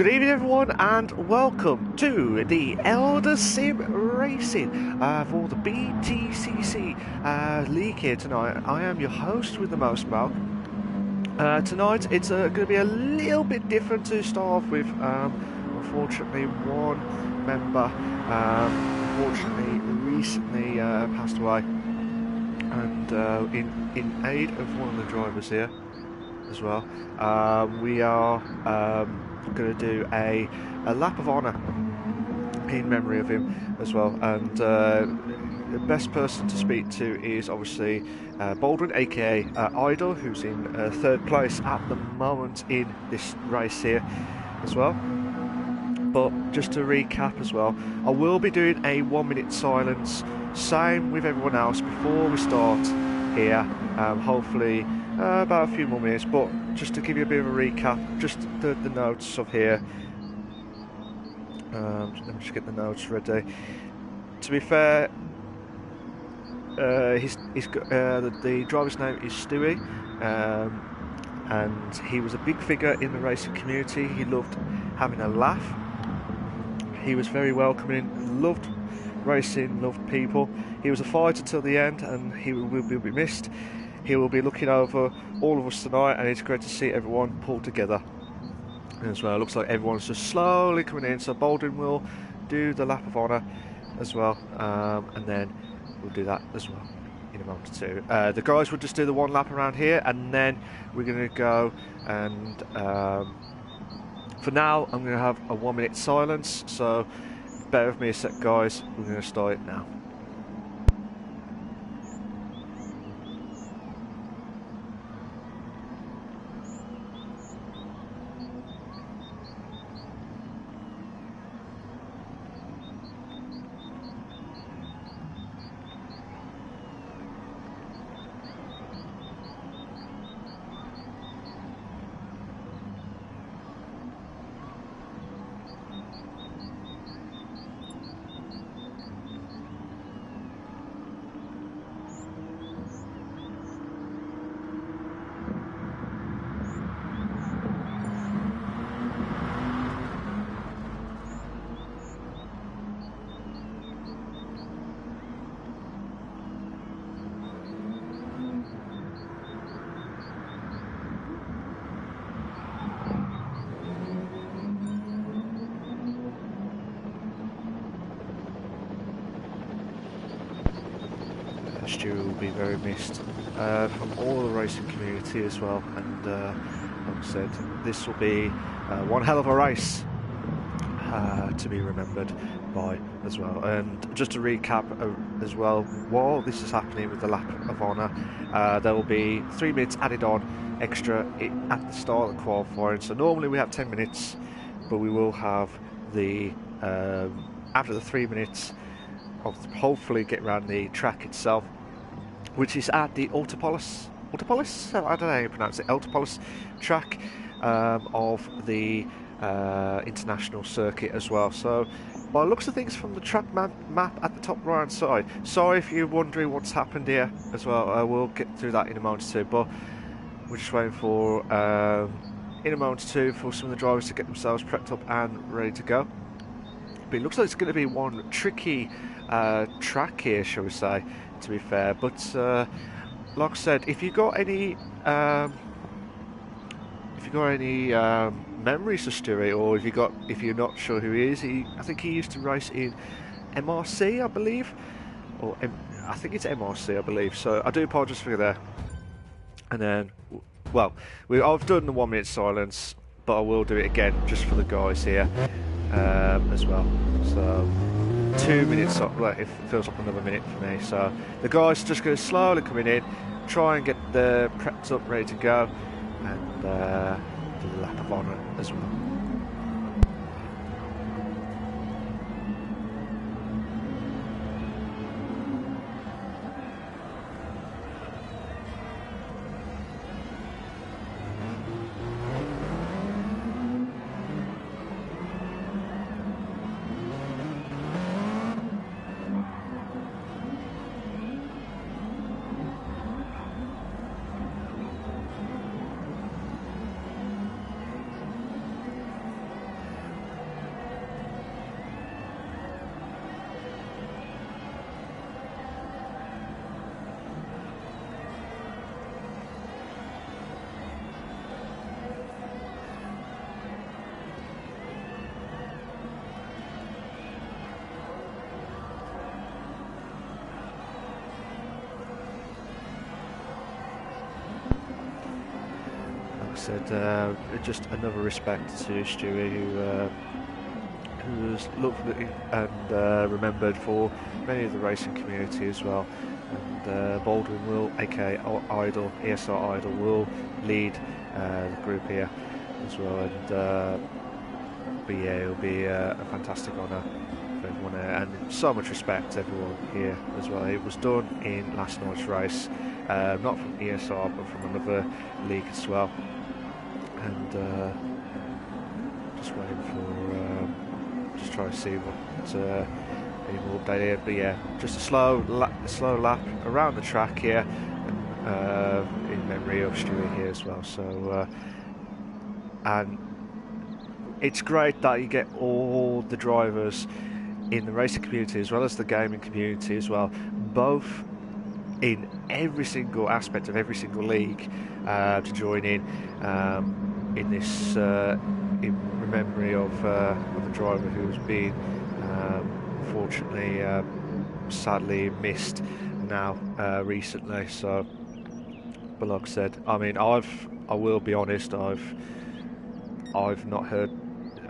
Good evening everyone and welcome to the Eldar Sim Racing for the BTCC league here tonight. I am your host with the most, Mark. Tonight it's going to be a little bit different to start off with. Unfortunately, one member unfortunately recently passed away, and in aid of one of the drivers here as well, we are going to do a lap of honour in memory of him as well. And the best person to speak to is obviously Baldwin, aka Idol, who's in third place at the moment in this race here as well. But just to recap as well, I will be doing a 1 minute silence, same with everyone else, before we start here. Hopefully about a few more minutes, but just to give you a bit of a recap, just the notes of here. Let me just get the notes ready. To be fair, the driver's name is Stewie, and he was a big figure in the racing community. He loved having a laugh. He was very welcoming, loved racing, loved people. He was a fighter till the end, and he will be missed. He will be looking over all of us tonight, and it's great to see everyone pull together as well. Looks like everyone's just slowly coming in, so Baldwin will do the lap of honour as well, and then we'll do that as well in a moment or two. The guys will just do the one lap around here, and then we're going to go and for now I'm going to have a 1 minute silence, so bear with me a sec guys, we're going to start it now. Stu will be very missed from all the racing community as well, and like I said, this will be one hell of a race to be remembered by as well. And just to recap as well, while this is happening with the lap of honour, there will be 3 minutes added on extra at the start of the qualifying. So normally we have 10 minutes, but we will have the after the 3 minutes of hopefully get around the track itself, which is at the Autopolis, I don't know how you pronounce it, Autopolis track of the international circuit as well. So by the looks of things from the track map at the top right hand side, sorry if you're wondering what's happened here as well, I will get through that in a moment or two, but we're just waiting for in a moment or two for some of the drivers to get themselves prepped up and ready to go. But it looks like it's going to be one tricky track here, shall we say, to be fair. But like I said, if you got any memories of Stewie, or if you're not sure who he is, I think he used to race in MRC, I believe, or I think it's MRC, I believe. So I do apologise for that. And then, well, I've done the 1 minute silence, but I will do it again just for the guys here as well. So 2 minutes, like it feels like another minute for me. So the guys are just going to slowly coming in, try and get the prepped up, ready to go, and do the lap of honour as well. I said, just another respect to Stewie, who's loved and remembered for many of the racing community as well. And Baldwin will, aka Idol, ESR Idol, will lead the group here as well. And but yeah, it'll be a fantastic honour for everyone there, and so much respect to everyone here as well. It was done in last night's race, not from ESR but from another league as well. And just waiting for, just trying to see what any more update here. But yeah, just a slow lap around the track here, and, in memory of Stewie here as well. So and it's great that you get all the drivers in the racing community as well as the gaming community as well, both in every single aspect of every single league, to join in this in memory of a driver who's been unfortunately sadly missed now recently. So, but like I said, I mean, I will be honest, I've not heard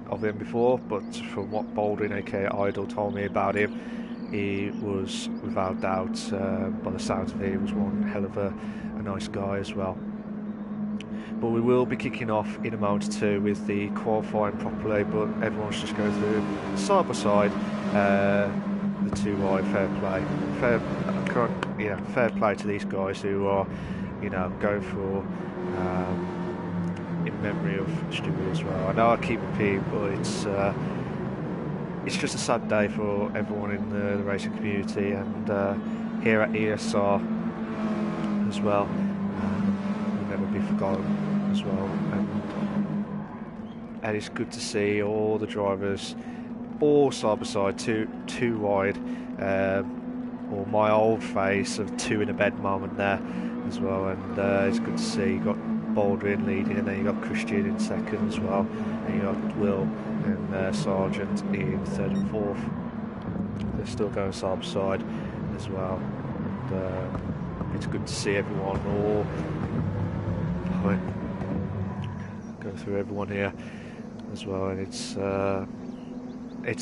of him before, but from what Baldwin, aka Idol, told me about him, he was without doubt, by the sounds of it, he was one hell of a nice guy as well. But we will be kicking off in a moment too with the qualifying properly, but everyone's just going through side by side the two wide. Fair play to these guys who are, you know, going for in memory of Stewie as well. I know I keep repeating, but it's just a sad day for everyone in the racing community, and here at ESR as well. Will never be forgotten as well, and it's good to see all the drivers all side by side, two wide, or my old face of two in a bed moment there as well. And it's good to see you got Baldwin leading, and then you got Christian in second as well, and you got Will and Sargent in third and fourth. They're still going side by side as well, and it's good to see everyone all go through everyone here as well. And it's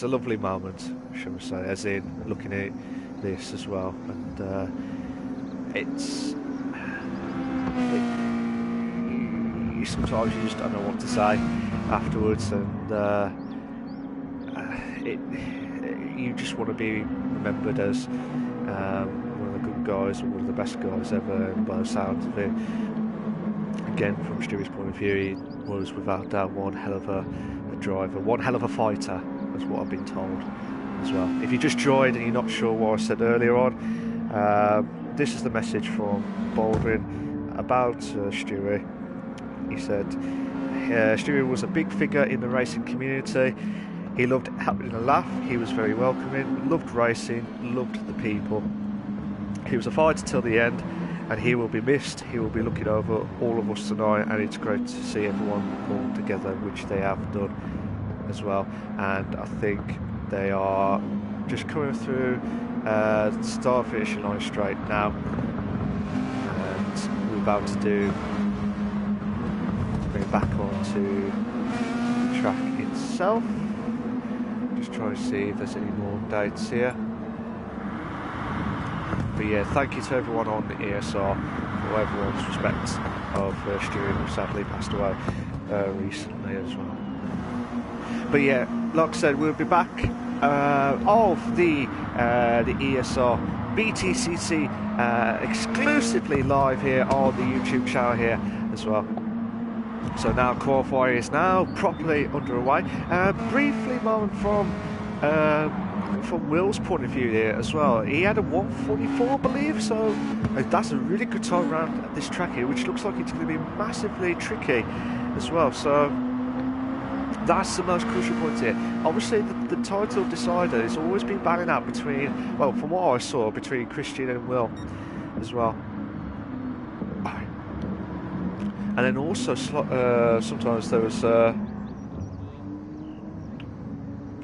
a lovely moment, shall we say, as in looking at this as well. And sometimes you just don't know what to say afterwards, and you just want to be remembered as one of the good guys, or one of the best guys ever. And by the sounds of it, again, from Stewie's point of view, he was without doubt one hell of a driver, one hell of a fighter, is what I've been told as well. If you just joined and you're not sure what I said earlier on, this is the message from Baldwin about Stewie. He said, Stewie was a big figure in the racing community. He loved having a laugh, he was very welcoming, loved racing, loved the people. He was a fighter till the end, and he will be missed. He will be looking over all of us tonight, and it's great to see everyone all together, which they have done as well. And I think they are just coming through the start finishing line straight now, and we're about to bring it back onto the track itself. Just trying to see if there's any more updates here. But yeah, thank you to everyone on the ESR for everyone's respect of Stewie, who sadly passed away recently as well. But yeah, like I said, we'll be back of the ESR BTCC exclusively live here on the YouTube channel here as well. So now qualifying is now properly underway. Briefly, moment from Will's point of view here as well. He had a 1:44, I believe, so that's a really good time around this track here, which looks like it's going to be massively tricky as well. So that's the most crucial point here. Obviously, the title decider has always been battling out between, well, from what I saw, between Christian and Will as well. And then also sometimes there was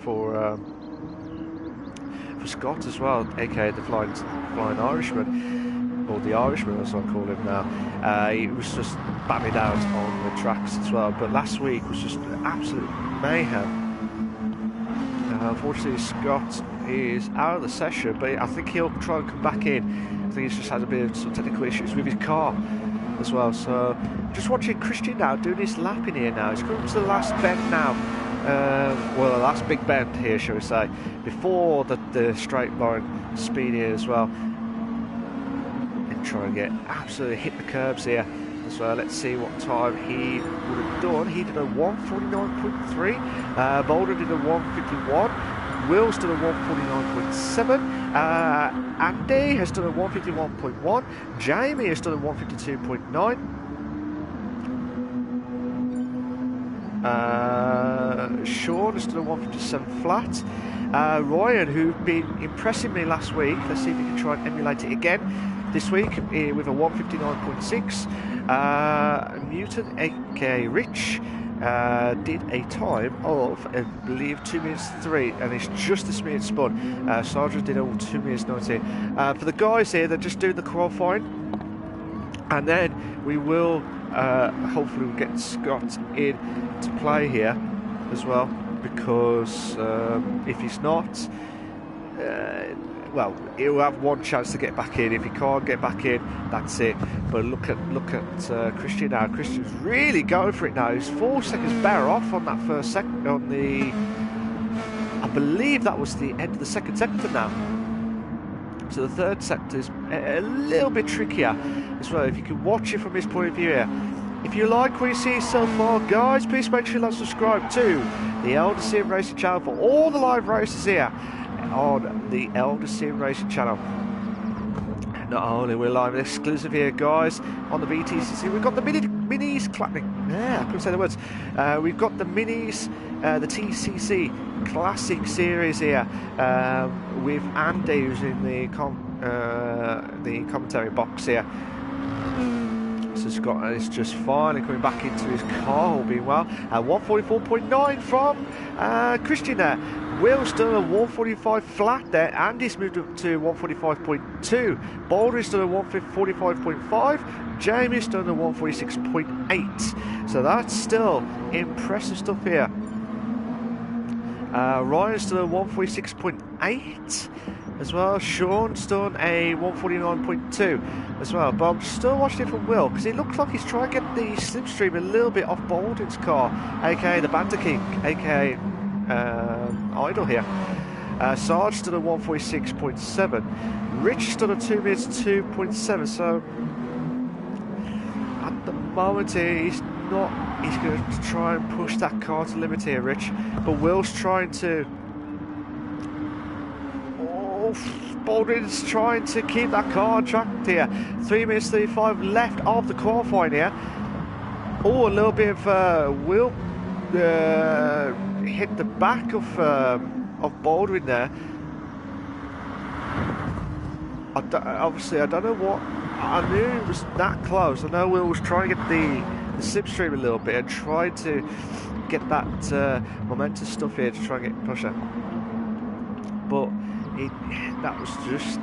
for Scott as well, aka the Flying Irishman. or the Irishman as I call him now. He was just batting out on the tracks as well, but last week was just absolute mayhem. Unfortunately, Scott is out of the session, but I think he'll try and come back in. I think he's just had a bit of some technical issues with his car as well. So just watching Christian now doing his lap in here now. He's coming to the last bend now. Well, the last big bend here, shall we say, before the straight line speed here as well. And try and get absolutely hit the curbs here as well. Let's see what time he would have done. He did a 149.3. Boulder did a 151. Will's done a 149.7. Andy has done a 151.1. Jamie has done a 152.9. Sean has done a 157 flat. Ryan, who've been impressing me last week, let's see if we can try and emulate it again this week with a 159.6. Mutant, aka Rich, did a time of, I believe, 2 minutes 3, and it's just this minute spun. Sargent did a 2 minutes 19. For the guys here, they're just doing the qualifying, and then we will hopefully we'll get Scott in to play here as well, because if he's not, well, he'll have one chance to get back in. If he can't get back in, that's it. But look at Christian now. Christian's really going for it now. He's 4 seconds better off on that first second, on the, I believe that was the end of the second sector now. So the third sector is a little bit trickier as well, if you can watch it from his point of view here. If you like what you see so far, guys, please make sure you subscribe to the Eldar Sim Racing channel for all the live races here on the Eldar Sim Racing channel. Not only we're live exclusive here, guys, on the BTCC, we've got the minis clapping. Yeah, I couldn't say the words. We've got the minis, the TCC Classic Series here, with Andy, who's in the commentary box here. So Scott is just finally coming back into his car, all being well. 144.9 from Christian there. Will's done a 145 flat there. Andy's moved up to 145.2. Boulder's done a 145.5. Jamie's done a 146.8. So that's still impressive stuff here. Ryan's done a 146.8 as well. Sean's done a 149.2 as well. But I'm still watching it from Will, because it looks like he's trying to get the slipstream a little bit off Bolden's car, aka the Banter King, aka Idol here. Sarge done a 146.7. Rich done a 2 minutes 2.7. So at the moment he's not. He's going to try and push that car to limit here, Rich. But Will's trying to. Baldwin's trying to keep that car on track here. 3 minutes 35 left of the qualifying here. Oh, a little bit of Will hit the back of Baldwin there. Obviously, I don't know what. I knew it was that close. I know Will was trying to get the slipstream a little bit and tried to get that momentous stuff here to try and get pressure. But that was just,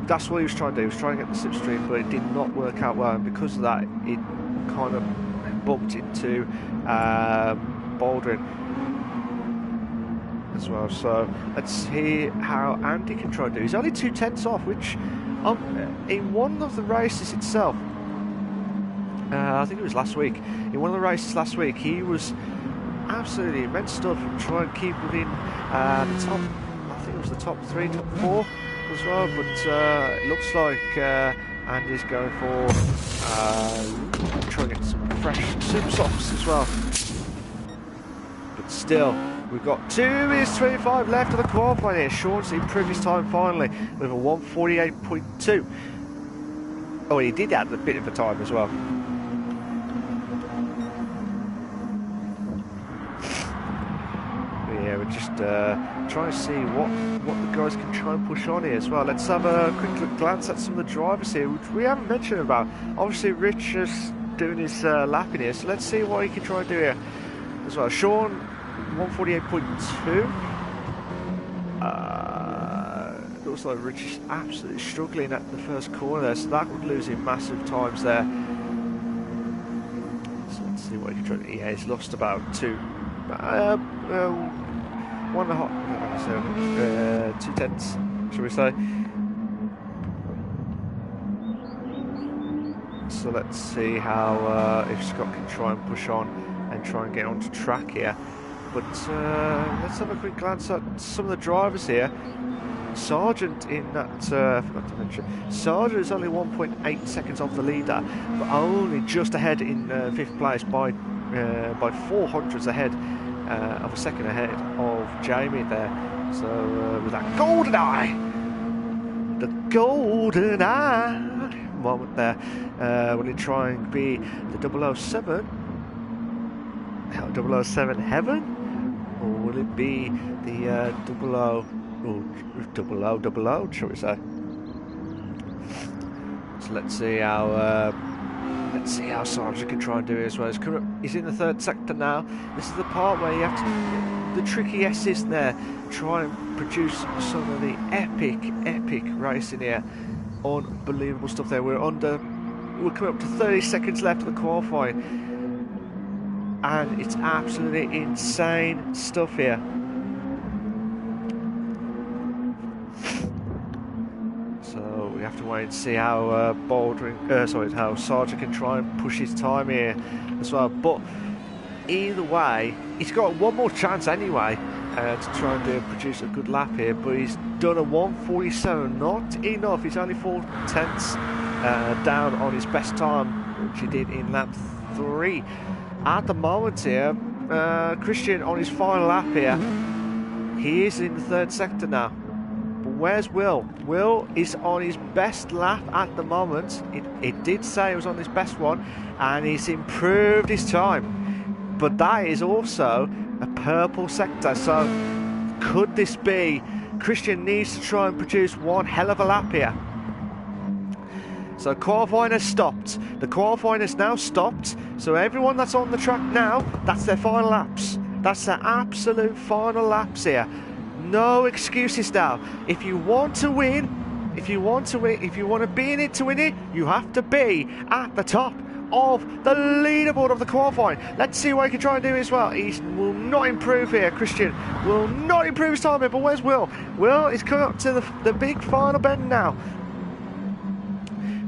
that's what he was trying to do. He was trying to get the slipstream, but it did not work out well, and because of that, it kind of bumped into Baldwin as well. So let's see how Andy can try to do. He's only 2/10 off, which in one of the races itself, I think it was last week, in one of the races last week, he was absolutely immense stuff, trying to keep within the top, I think it was the top 3, top 4 as well, but it looks like Andy's going for trying to get some fresh super softs as well. But still, we've got 2 minutes 25 left of the qualifying here. Sean's improved his time finally with a 148.2. Oh, he did add a bit of a time as well. Yeah, we're just trying to see what the guys can try and push on here as well. Let's have a quick glance at some of the drivers here, which we haven't mentioned about. Obviously, Rich is doing his lapping here, so let's see what he can try and do here as well. Sean, 148.2. looks like Rich is absolutely struggling at the first corner there, so that would lose him massive times there. So let's see what he's trying. Yeah, he's lost about 2 tenths, shall we say. So let's see how if Scott can try and push on and try and get onto track here. But let's have a quick glance at some of the drivers here. Sargent in that, forgot to mention, Sargent is only 1.8 seconds off the leader, but only just ahead in 5th place by 400s ahead, of a second ahead of Jamie there. So with that golden eye, the golden eye moment there, will he try and be the 007 heaven, or will it be the 00 shall we say? So let's see how Sargent can try and do it as well. He's in the 3rd sector now. This is the part where you have to, the tricky S's there, try and produce some of the epic racing here. Unbelievable stuff there. We're coming up to 30 seconds left of the qualifying, and it's absolutely insane stuff here. So we have to wait and see how how Sargent can try and push his time here as well. But either way, he's got one more chance anyway to try and produce a good lap here. But he's done a 1:47, not enough. He's only 4 tenths down on his best time, which he did in lap 3. At the moment here, Christian on his final lap here, he is in the 3rd sector now. But where's Will? Will is on his best lap at the moment. It did say it was on his best one, and he's improved his time. But that is also a purple sector, so could this be Christian needs to try and produce one hell of a lap here? So qualifying has stopped. The qualifying has now stopped. So everyone that's on the track now, that's their final laps. That's their absolute final laps here. No excuses now. If you want to win, if you want to be in it to win it, you have to be at the top of the leaderboard of the qualifying. Let's see what he can try and do as well. He will not improve here. Christian will not improve his time here, but where's Will? Will is coming up to the big final bend now.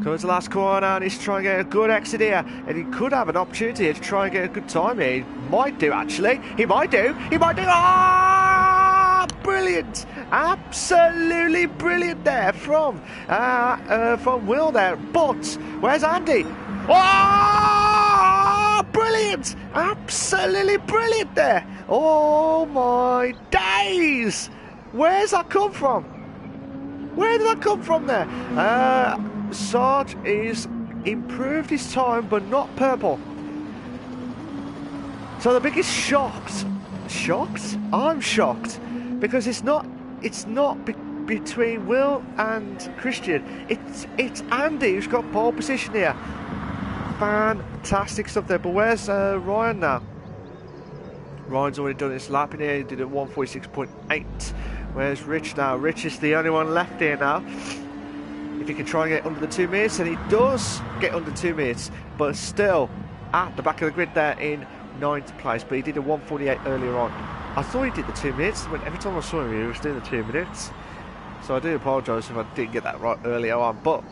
Coming to the last corner, and he's trying to get a good exit here, and he could have an opportunity here to try and get a good time here. He might do, actually. He might do. Ah, brilliant! Absolutely brilliant there from Will there. But where's Andy? Oh, brilliant! Absolutely brilliant there. Oh my days! Where's that come from? Where did that come from there? Sarge is improved his time, but not purple. So the biggest shocked? I'm shocked, because it's not between Will and Christian. It's Andy who's got pole position here. Fantastic stuff there. But where's Ryan now? Ryan's already done his lap in here. He did a 1:46.8. Where's Rich now? Rich is the only one left here now. If he can try and get under the 2 minutes, and he does get under 2 minutes, but still at the back of the grid there in 9th place. But he did a 1:48 earlier on. I thought he did the 2 minutes. When every time I saw him, he was doing the 2 minutes. So I do apologise if I didn't get that right earlier on. But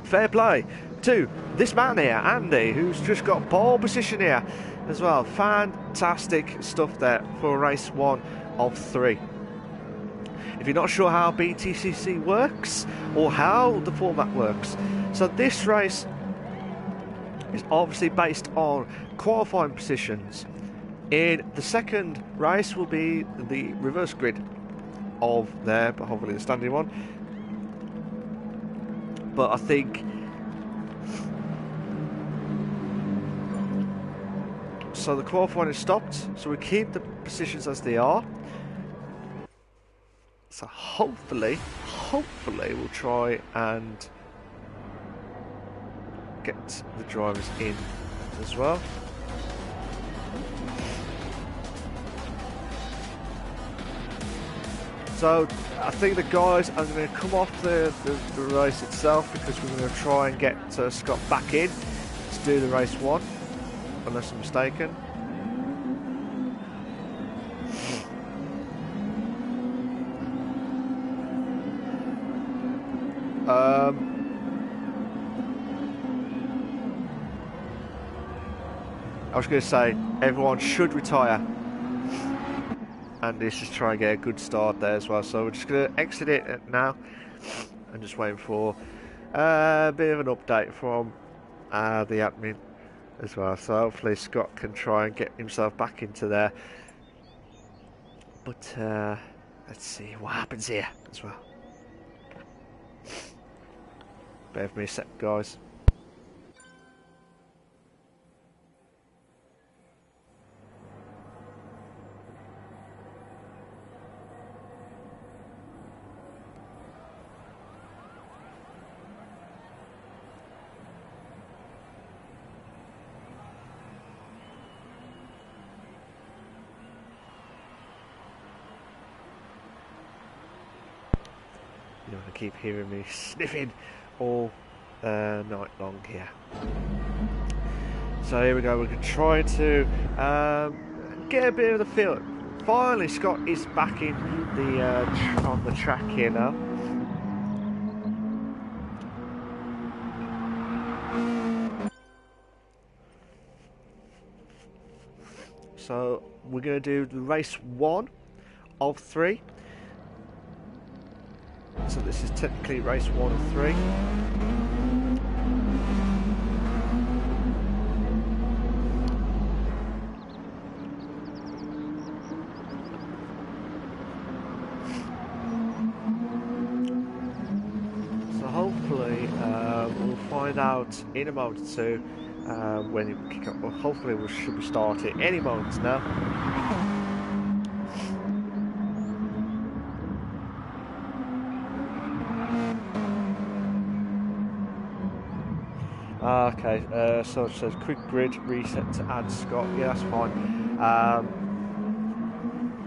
fair play to this man here, Andy, who's just got pole position here as well. Fantastic stuff there for race 1 of 3. If you're not sure how BTCC works or how the format works, so this race is obviously based on qualifying positions. In the second race will be the reverse grid of there, but hopefully the standing one. But I think so the qualifying is stopped, so we keep the positions as they are. So hopefully we'll try and get the drivers in as well. So So I think the guys are going to come off the race itself, because we're going to try and get Scott back in to do the race 1, unless I'm mistaken. I was going to say, everyone should retire. And let's just try and get a good start there as well. So we're just going to exit it now. And just waiting for a bit of an update from the admin as well. So hopefully Scott can try and get himself back into there. But let's see what happens here as well. Bear with me a sec, guys. You're going to keep hearing me sniffing all night long here. So here we go, we're going to try to get a bit of the feel. Finally Scott is back in the on the track here now. So we're going to do the race 1 of 3. So this is technically race 1 of 3. So hopefully we'll find out in a moment or two when it will kick up. Well, hopefully we should be starting any moment now. Okay, so it says quick grid reset to add Scott. Yeah, that's fine.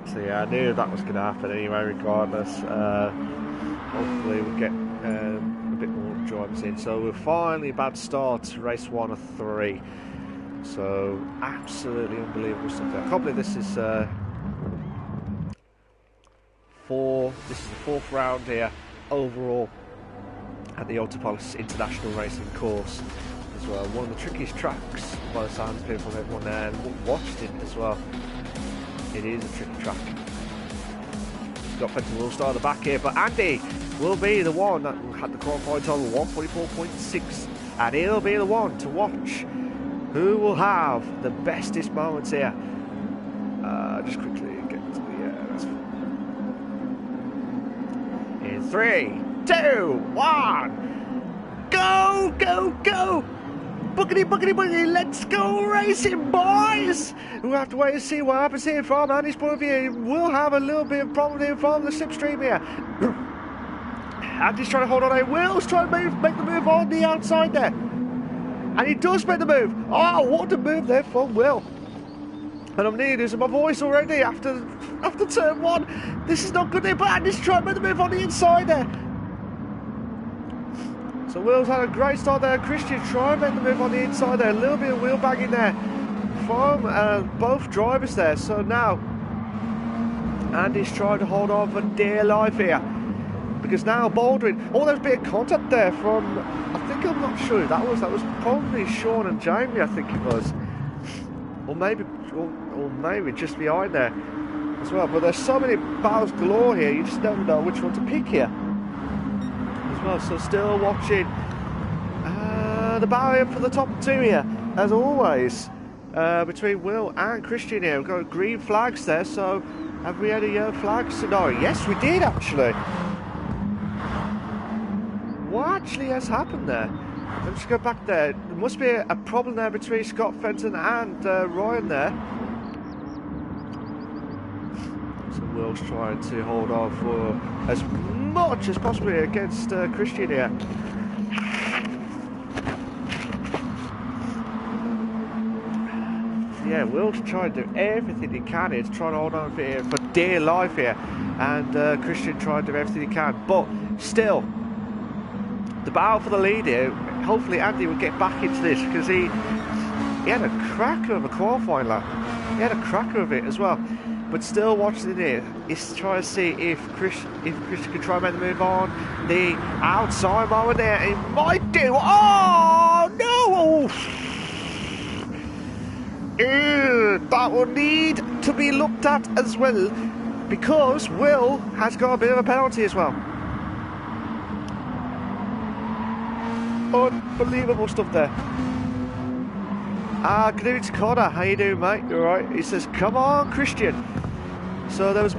So yeah, I knew that was going to happen anyway, regardless. Hopefully we'll get a bit more drivers in. So we're finally about to start race 1 of 3. So absolutely unbelievable stuff there. I can't believe this is this is the 4th round here overall at the Autopolis International Racing Course as well. One of the trickiest tracks by the sounds of people, everyone there watched it as well. It is a tricky track. Scott Fenton will start at the back here, but Andy will be the one that had the qualifying total 144.6, and he'll be the one to watch who will have the bestest moments here. Just quickly get to the in 3, 2, 1, go, go, go! Boogity, boogity, boogity, let's go racing, boys! We'll have to wait and see what happens here from Andy's point of view. We'll have a little bit of problem here from the slipstream here. Andy's trying to hold on. Will's trying to make the move on the outside there. And he does make the move. Oh, what a move there from Will. And I'm nearly losing my voice already after turn 1. This is not good there, but Andy's trying to make the move on the inside there. So Will's had a great start there. Christian trying to make the move on the inside there. A little bit of wheel bagging there from both drivers there. So now Andy's trying to hold on for dear life here. Because now Baldwin, oh, there's a bit of contact there from, I'm not sure who that was probably Sean and Jamie, I think it was. Or maybe just behind there as well. But there's so many battles galore here, you just never know which one to pick here as well. So still watching the battle for the top 2 here, as always, between Will and Christian here. We've got green flags there, so have we had a yellow flag scenario? Yes, we did actually. What actually has happened there? Let's go back there. There must be a problem there between Scott Fenton and Ryan there. So Will's trying to hold on for as much as possible against Christian here. Yeah, Will's trying to do everything he can here to try and hold on for dear life here. and Christian trying to do everything he can. But still, the battle for the lead here, hopefully Andy will get back into this, because he had a cracker of a qualifying lap. He had a cracker of it as well. But still watching it here, is trying to see if Christian can try and make the move on. The outside moment there, he might do. Oh no! That will need to be looked at as well, because Will has got a bit of a penalty as well. Unbelievable stuff there. Good evening to Connor. How you doing, mate? You alright? He says, come on, Christian. So there was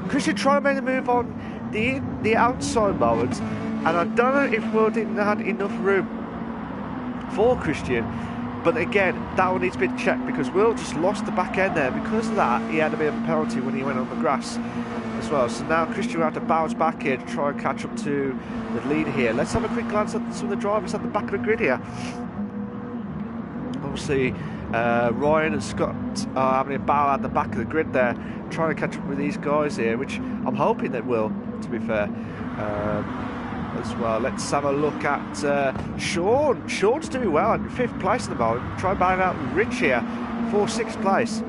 Christian trying to make the move on the outside moment, and I don't know if Will didn't have enough room for Christian. But again, that one needs to be checked, because Will just lost the back end there. Because of that, he had a bit of a penalty when he went on the grass as well. So now Christian will have to bounce back here to try and catch up to the lead here. Let's have a quick glance at some of the drivers at the back of the grid here. Obviously, Ryan and Scott are having a battle at the back of the grid there, trying to catch up with these guys here, which I'm hoping they will, to be fair, as well. Let's have a look at Sean. Sean's doing well in 5th place at the moment. Try and battle out Rich here for 6th place.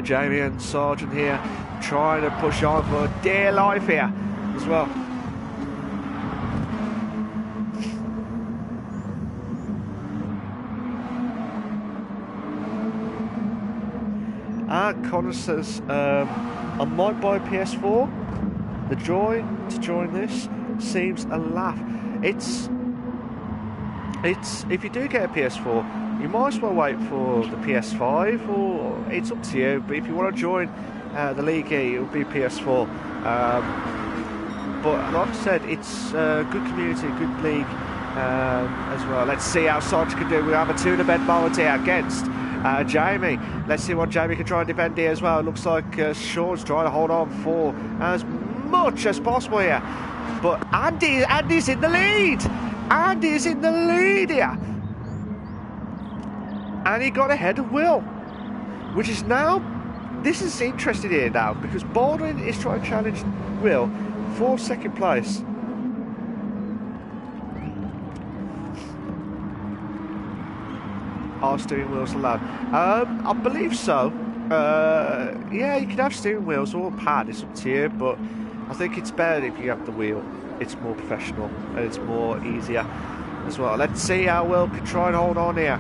Jamie and Sargent here trying to push on for dear life here as well. Connor says, I might buy a PS4. The joy to join this seems a laugh. It's if you do get a PS4, you might as well wait for the PS5, or it's up to you. But if you want to join the league here, it'll be PS4. But like I said, it's a good community, good league as well. Let's see how Sarge can do. We have a tuna bed moment here against Jamie. Let's see what Jamie can try and defend here as well. It looks like Sean's trying to hold on for as much as possible here. But Andy's in the lead. Andy's in the lead here. And he got ahead of Will, which is now, this is interesting here now, because Baldwin is trying to challenge Will for 2nd place. Are steering wheels allowed? I believe so. Yeah, you can have steering wheels or a pad, it's up to you, but I think it's better if you have the wheel. It's more professional and it's more easier as well. Let's see how Will can try and hold on here.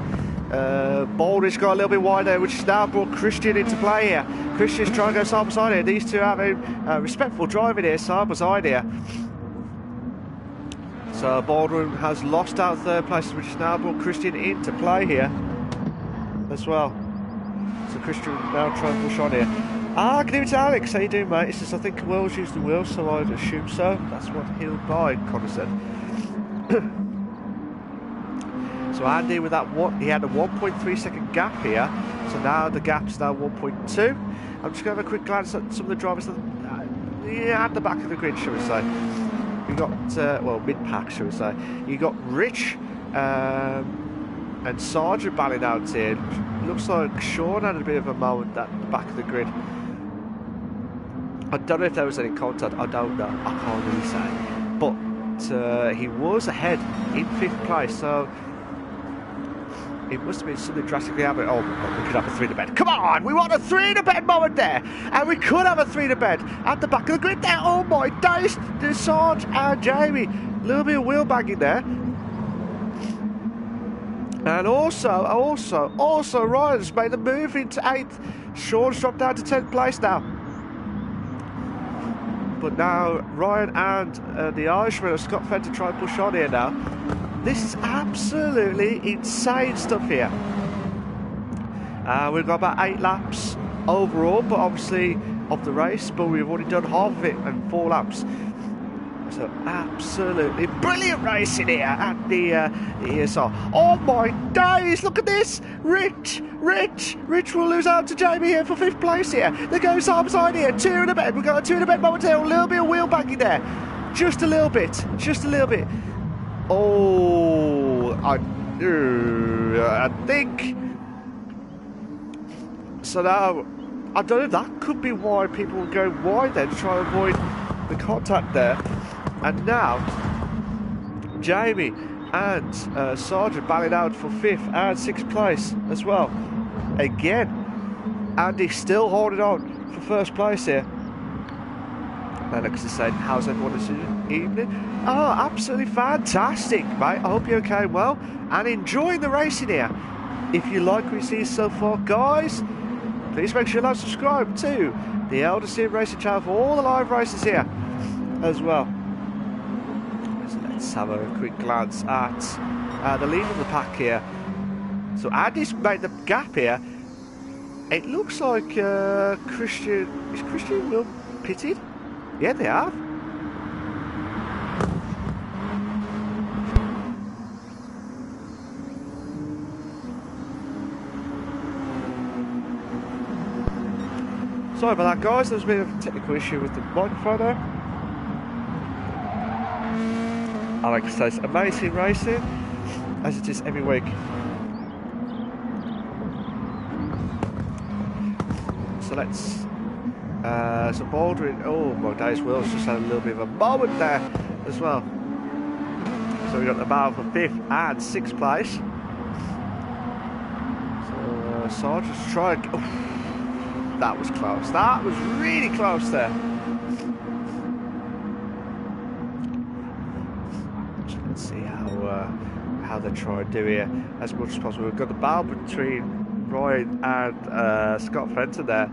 Baldwin's got a little bit wider, which has now brought Christian into play here. Christian's trying to go side by side here. These two having respectful driving here, side by side here. So Baldwin has lost out 3rd place, which has now brought Christian into play here as well. So Christian now trying to push on here. Good evening to Alex. How you doing, mate? He says, I think Will's used the wheel, so I'd assume so. That's what he'll buy, Connor said. So Andy with that one, he had a 1.3 second gap here. So now the gap's now 1.2. I'm just going to have a quick glance at some of the drivers at the back of the grid, shall we say. You got, well, mid-pack, shall we say. You got Rich and Sargent battling out here. Looks like Sean had a bit of a moment at the back of the grid. I don't know if there was any contact. I don't know. I can't really say. But he was ahead in 5th place, so it must have been something drastically happening. Oh, we could have a 3 to bed. Come on, we want a 3 to bed moment there, and we could have a 3 to bed at the back of the grid there. Oh my days, there's Sarge and Jamie. A little bit of wheel bagging there, and also Ryan's made the move into 8th. Sean's dropped down to 10th place now. But now Ryan and the Irishman have Scott Fenn to try and push on here now. This is absolutely insane stuff here. We've got about 8 laps overall, but obviously of the race, but we've already done half of it in 4 laps. So absolutely brilliant racing here at the ESR. Oh my days, look at this! Rich will lose out to Jamie here for 5th place here. They're going side by side here, 2 in a bed. We've got a 2 in a bed moment here, a little bit of wheel backing there. Just a little bit. Oh, I think so. Now I don't know, that could be why people were going wide there to try and avoid the contact there. And now, Jamie and Sargent battling out for 5th and 6th place as well. Again, Andy still holding on for 1st place here. Alex is saying, how's everyone this evening? Oh, absolutely fantastic, mate. I hope you're okay and well and enjoying the racing here. If you like what you see so far, guys, please make sure you like and subscribe to the Eldar Sim Racing channel for all the live races here as well. So let's have a quick glance at the lead of the pack here. So Andy's made the gap here. It looks like is Christian Will pitted? Yeah, they have. Sorry about that, guys. There's been a technical issue with the microphone there. Alex says, amazing racing, as it is every week. So let's... so Baldwin, oh my days, Will's just had a little bit of a moment there as well. So we got the battle for 5th and 6th place. So Sargent's trying. Oh, that was close. That was really close there. So let's see how they try and do here as much as possible. We've got the battle between Ryan and Scott Fenton there.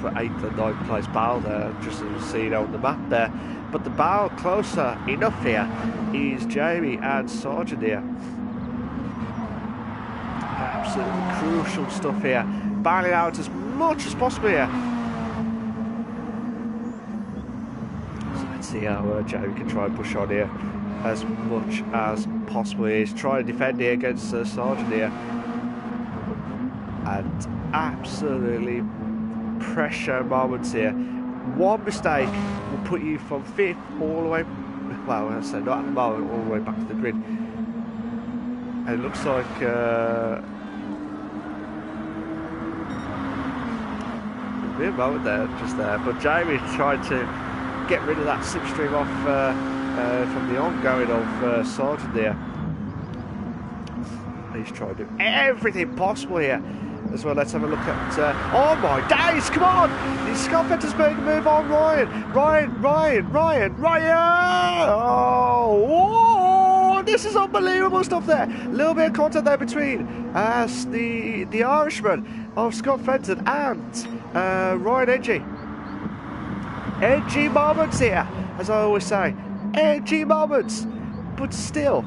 For 8th and 9th place battle there, just as we've seen on the map there. But the battle closer enough here is Jamie and Sargent here. Absolutely crucial stuff here. Battling out as much as possible here. So let's see how Jamie can try and push on here as much as possible. He's trying to defend here against Sargent here. And absolutely pressure moments here. One mistake will put you from 5th all the way, well, I say not at the moment, all the way back to the grid. And it looks like a bit moment there, just there. But Jamie tried to get rid of that slipstream off from the ongoing of Sargent there. He's trying to do everything possible here as well. Let's have a look at oh my days, come on, Scott Fenton's making a move on Ryan. Oh, this is unbelievable stuff there. A little bit of contact there between the Irishman of Scott Fenton and Ryan edgy moments here, as I always say, edgy moments, but still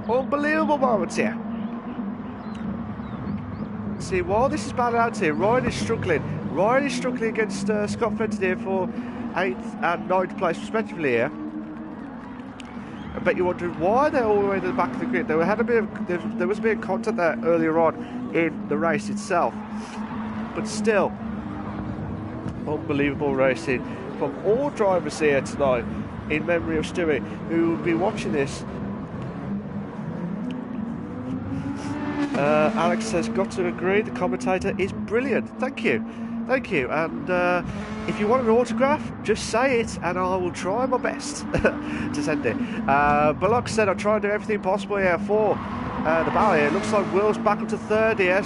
unbelievable moments here. See, while this is battled out here, Ryan is struggling against Scott Fenton here for 8th and 9th place respectively here. I bet you're wondering why they're all the way to the back of the grid. There was a bit of contact there earlier on in the race itself, but still unbelievable racing from all drivers here tonight in memory of Stewie, who will be watching this. Alex says, got to agree, the commentator is brilliant. Thank you. And if you want an autograph, just say it and I will try my best to send it. But like I said, I'll try and do everything possible here for the battle here. It looks like Will's back up to 3rd here.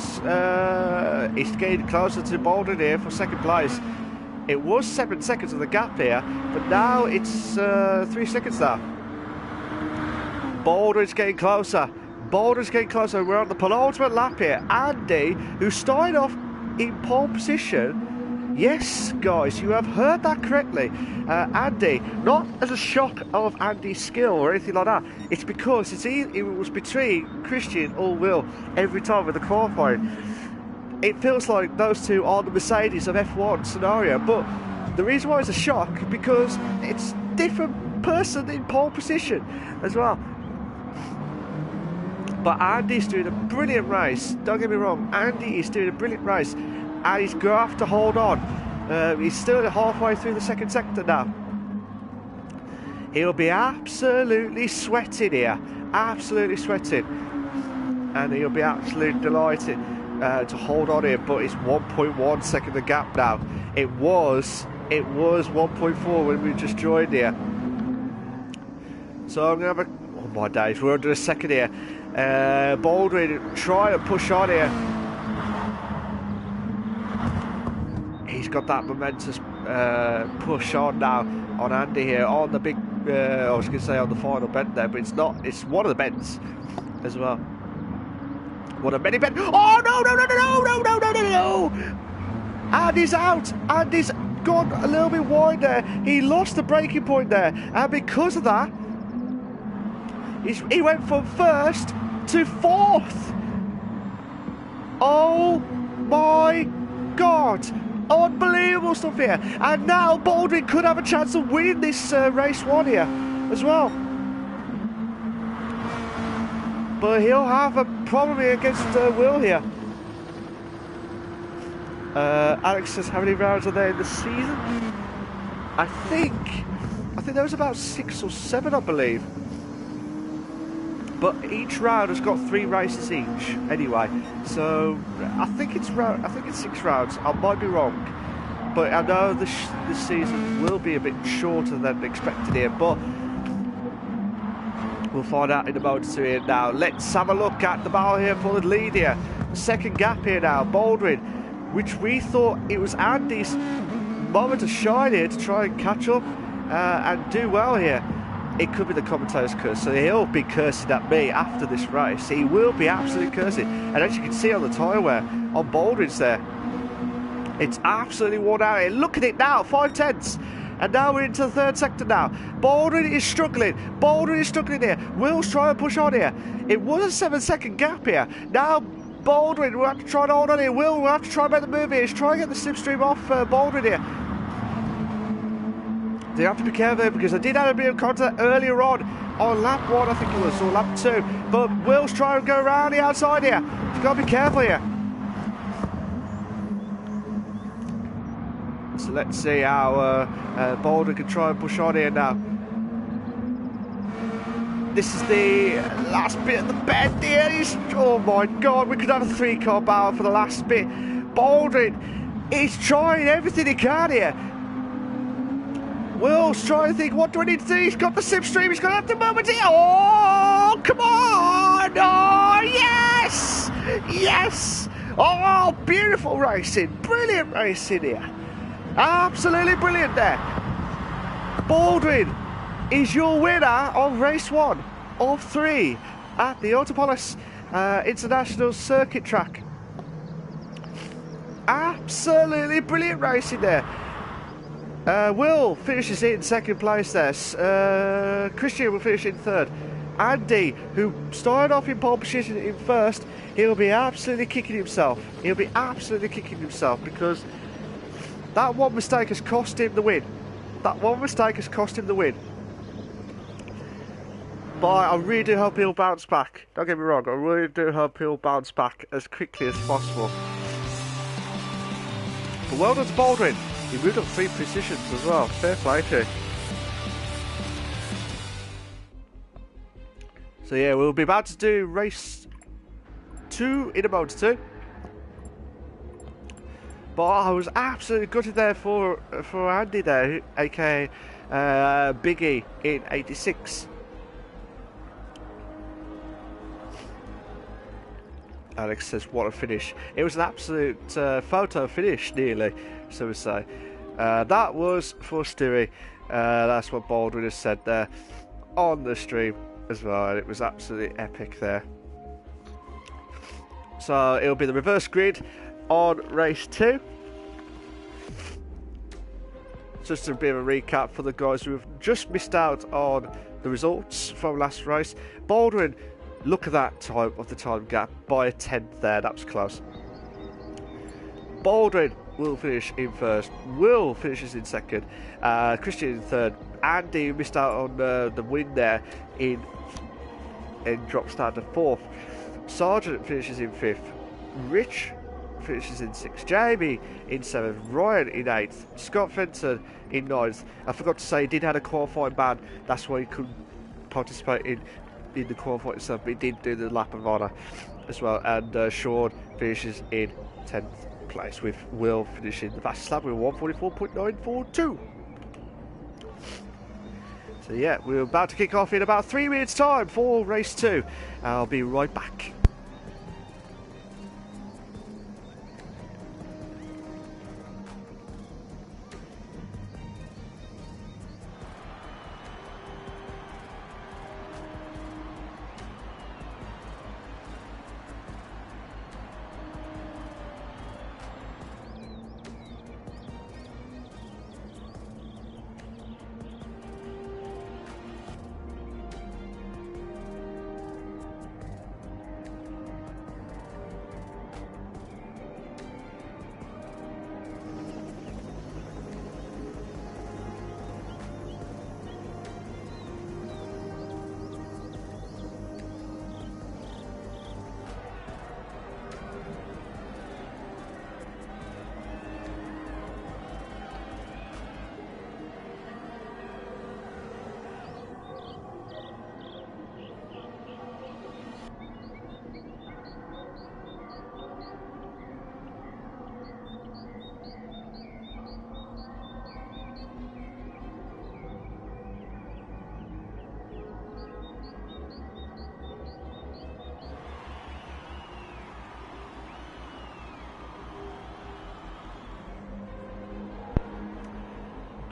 He's getting closer to Baldwin here for 2nd place. It was 7 seconds of the gap here, but now it's 3 seconds now. Baldwin's getting closer. We're on the penultimate lap here. Andy, who started off in pole position. Yes, guys, you have heard that correctly. Andy, not as a shock of Andy's skill or anything like that. It's because it was between Christian or Will every time with the qualifying. It feels like those two are the Mercedes of F1 scenario. But the reason why it's a shock is because it's different person in pole position as well. But Andy's doing a brilliant race. Don't get me wrong, Andy is doing a brilliant race and he's going to have to hold on. He's still halfway through the 2nd sector now. He'll be absolutely sweating here. Absolutely sweating. And he'll be absolutely delighted to hold on here, but it's 1.1 second the gap now. It was 1.4 when we just joined here. So I'm gonna have a, oh my days, we're under a second here. Baldwin trying to push on here. He's got that momentous push on now on Andy here on the big. I was going to say on the final bend there, but it's not. It's one of the bends as well. One of many bends. Oh no! Andy's out. Andy's gone a little bit wide there. He lost the braking point there, and because of that, he went from first to fourth. Oh my God. Unbelievable stuff here. And now Baldwin could have a chance of winning this race one here as well. But he'll have a problem here against Will here. Alex says, how many rounds are there in the season? I think there was about 6 or 7, I believe. But each round has got 3 races each, anyway. So I think it's 6 rounds. I might be wrong, but I know this season will be a bit shorter than expected here. But we'll find out in a moment or two here now. Let's have a look at the battle here for the lead here. Second gap here now, Baldwin, which we thought it was Andy's moment to shine here to try and catch up and do well here. It could be the commentator's curse, so he'll be cursing at me after this race. He will be absolutely cursing. And as you can see on the tyre wear, on Baldwin's there, it's absolutely worn out here. Look at it now, 5 tenths. And now we're into the third sector now. Baldwin is struggling. Baldwin is struggling here. Will's trying to push on here. It was a 7-second gap here. Now Baldwin will have to try to hold on here. Will have to try and make the move here. He's trying to get the slipstream off Baldwin here. They have to be careful here because I did have a bit of contact earlier on lap 1, I think it was, or lap 2. But Will's trying to go around the outside here. You've got to be careful here. So let's see how Baldwin can try and push on here now. This is the last bit of the bend here. Oh my God, we could have a 3-car battle for the last bit. Baldwin is trying everything he can here. Will's trying to think, what do I need to do? He's got the slipstream, he's going to have the moment here. Oh, come on! Oh, yes! Yes! Oh, beautiful racing. Brilliant racing here. Absolutely brilliant there. Baldwin is your winner of race 1 of 3 at the Autopolis International Circuit Track. Absolutely brilliant racing there. Will finishes in second place there. Christian will finish in third. Andy, who started off in pole position in first, he'll be absolutely kicking himself. He'll be absolutely kicking himself because that one mistake has cost him the win. That one mistake has cost him the win. But I really do hope he'll bounce back. Don't get me wrong, I really do hope he'll bounce back as quickly as possible. But well done to Baldwin. He moved up 3 positions as well. Fair play to him. So yeah, we'll be about to do race 2 in a moment or 2. But I was absolutely gutted there for Andy there, aka Biggie in 86. Alex says, what a finish. It was an absolute photo finish, nearly, so we say. That was for Stewie. That's what Baldwin has said there on the stream as well, and it was absolutely epic there. So it'll be the reverse grid on race 2. Just a bit of a recap for the guys who have just missed out on the results from last race. Baldwin, look at that time of the time gap by a 10th there. That was close. Baldwin will finish in first. Will finishes in second. Christian in third. Andy missed out on the win there and drops down to 4th. Sargent finishes in 5th. Rich finishes in 6th. Jamie in 7th. Ryan in 8th. Scott Fenton in 9th. I forgot to say he did have a qualifying ban. That's why he couldn't participate in the qualifying itself, but he did do the lap of honour. as well, and Sean finishes in 10th place, with Will finishing the fastest lap with 1:44.942. So yeah, we're about to kick off in about 3 minutes time for race 2. I'll be right back.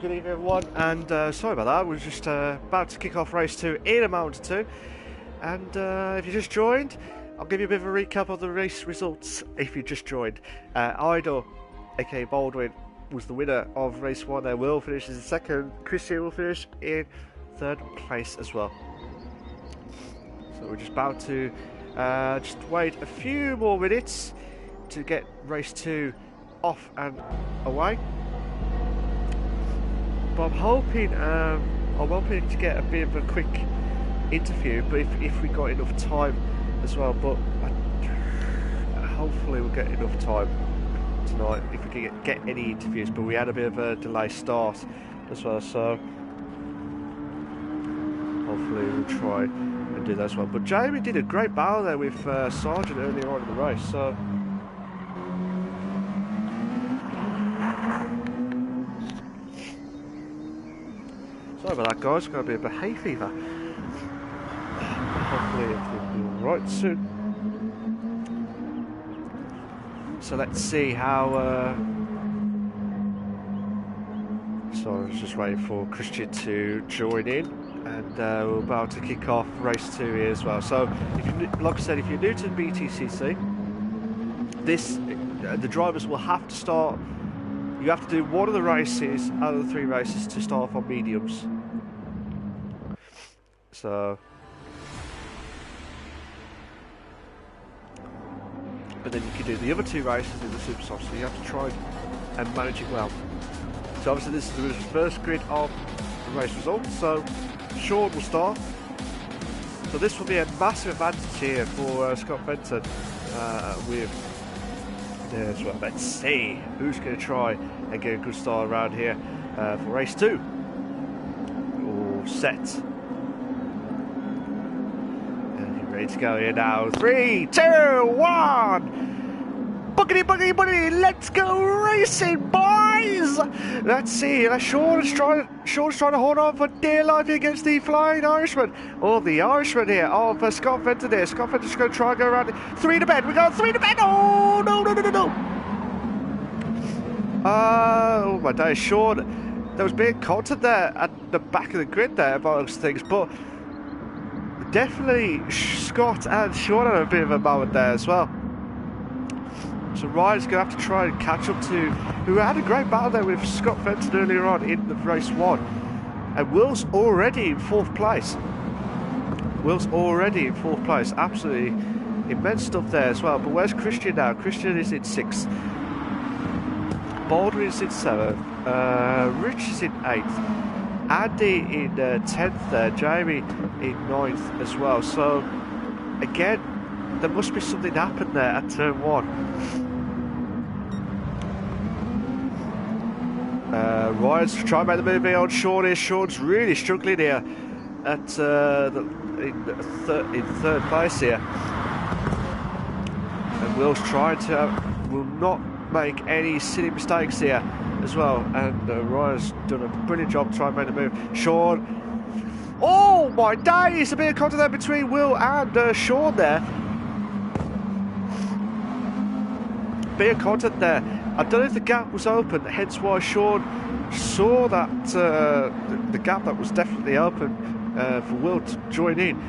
Good evening everyone, and sorry about that, we're just about to kick off race 2 in a moment or two, and if you just joined, I'll give you a bit of a recap of the race results if you just joined. Idol, aka Baldwin, was the winner of race 1 there. Will finishes in 2nd, Christian will finish in 3rd place as well. So we're just about to just wait a few more minutes to get race 2 off and away. I'm hoping to get a bit of a quick interview, but if we got enough time as well. But hopefully we'll get enough time tonight if we can get any interviews. But we had a bit of a delay start as well, so hopefully we'll try and do that as well. But Jamie did a great battle there with Sargent earlier on in the race, so. Sorry about that, guys. Got a bit of a hay fever. Hopefully everything will be alright soon. So let's see how. So I was just waiting for Christian to join in, and we're about to kick off race 2 here as well. So, if you, like I said, if you're new to the BTCC, the drivers will have to start. You have to do one of the races out of the 3 races to start off on mediums. So, but then you can do the other 2 races in the super soft. So you have to try and manage it well. So obviously this is the first grid of the race results. So Sean will start. So this will be a massive advantage here for Scott Fenton with. Yeah, as well. Let's see who's going to try and get a good start around here for race 2. All set. And you're ready to go here now. 3, 2, 1. Boogity, boogity, boogity. Let's go racing, boys. Let's see. Sean's trying to hold on for dear life against the Flying Irishman. Oh, the Irishman here. Oh, for Scott Fenton here. Scott Fenton's going to try and go around. 3 to bed. We got 3 to bed. Oh, no. Oh, my days. Sean, there was being content there at the back of the grid there about those things, but definitely Scott and Sean had a bit of a moment there as well. So Ryan's going to have to try and catch up to who had a great battle there with Scott Fenton earlier on in the race 1. And Will's already in 4th place. Absolutely immense stuff there as well. But where's Christian now? Christian is in 6th. Baldwin is in 7th. Rich is in 8th. Andy in 10th there. Jamie in 9th as well. So, again, there must be something happened there at turn 1. Ryan's trying to make the move here on Sean here. Sean's really struggling here at in 3rd place here. Will's trying to, will not make any silly mistakes here as well. And Ryan's done a brilliant job trying to make the move. Sean. Oh my days! A bit of contact there between Will and Sean there. Bit of contact there. I don't know if the gap was open, hence why Sean saw that the gap that was definitely open for Will to join in.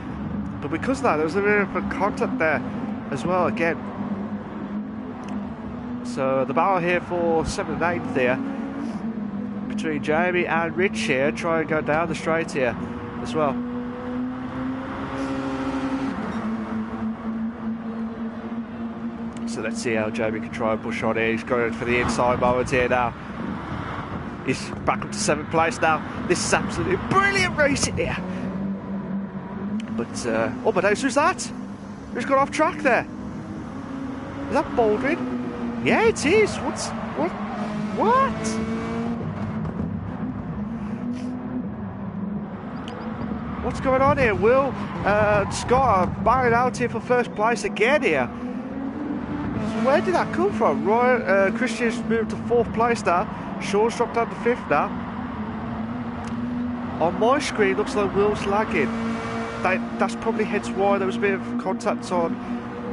But because of that, there was a bit of a contact there as well again. So the battle here for 7th and 8th here between Jamie and Rich here, try and go down the straight here as well. So let's see how Jamie can try and push on here. He's going for the inside moment here now. He's back up to 7th place now. This is absolutely brilliant racing here. But, oh my days, who's that? Who's got off track there? Is that Baldwin? Yeah, it is. What? What's going on here? Will Scott are bowing out here for first place again here. So where did that come from? Ryan, Christian's moved to 4th place now. Sean's dropped down to 5th now. On my screen, looks like Will's lagging. That's probably hence why there was a bit of contact on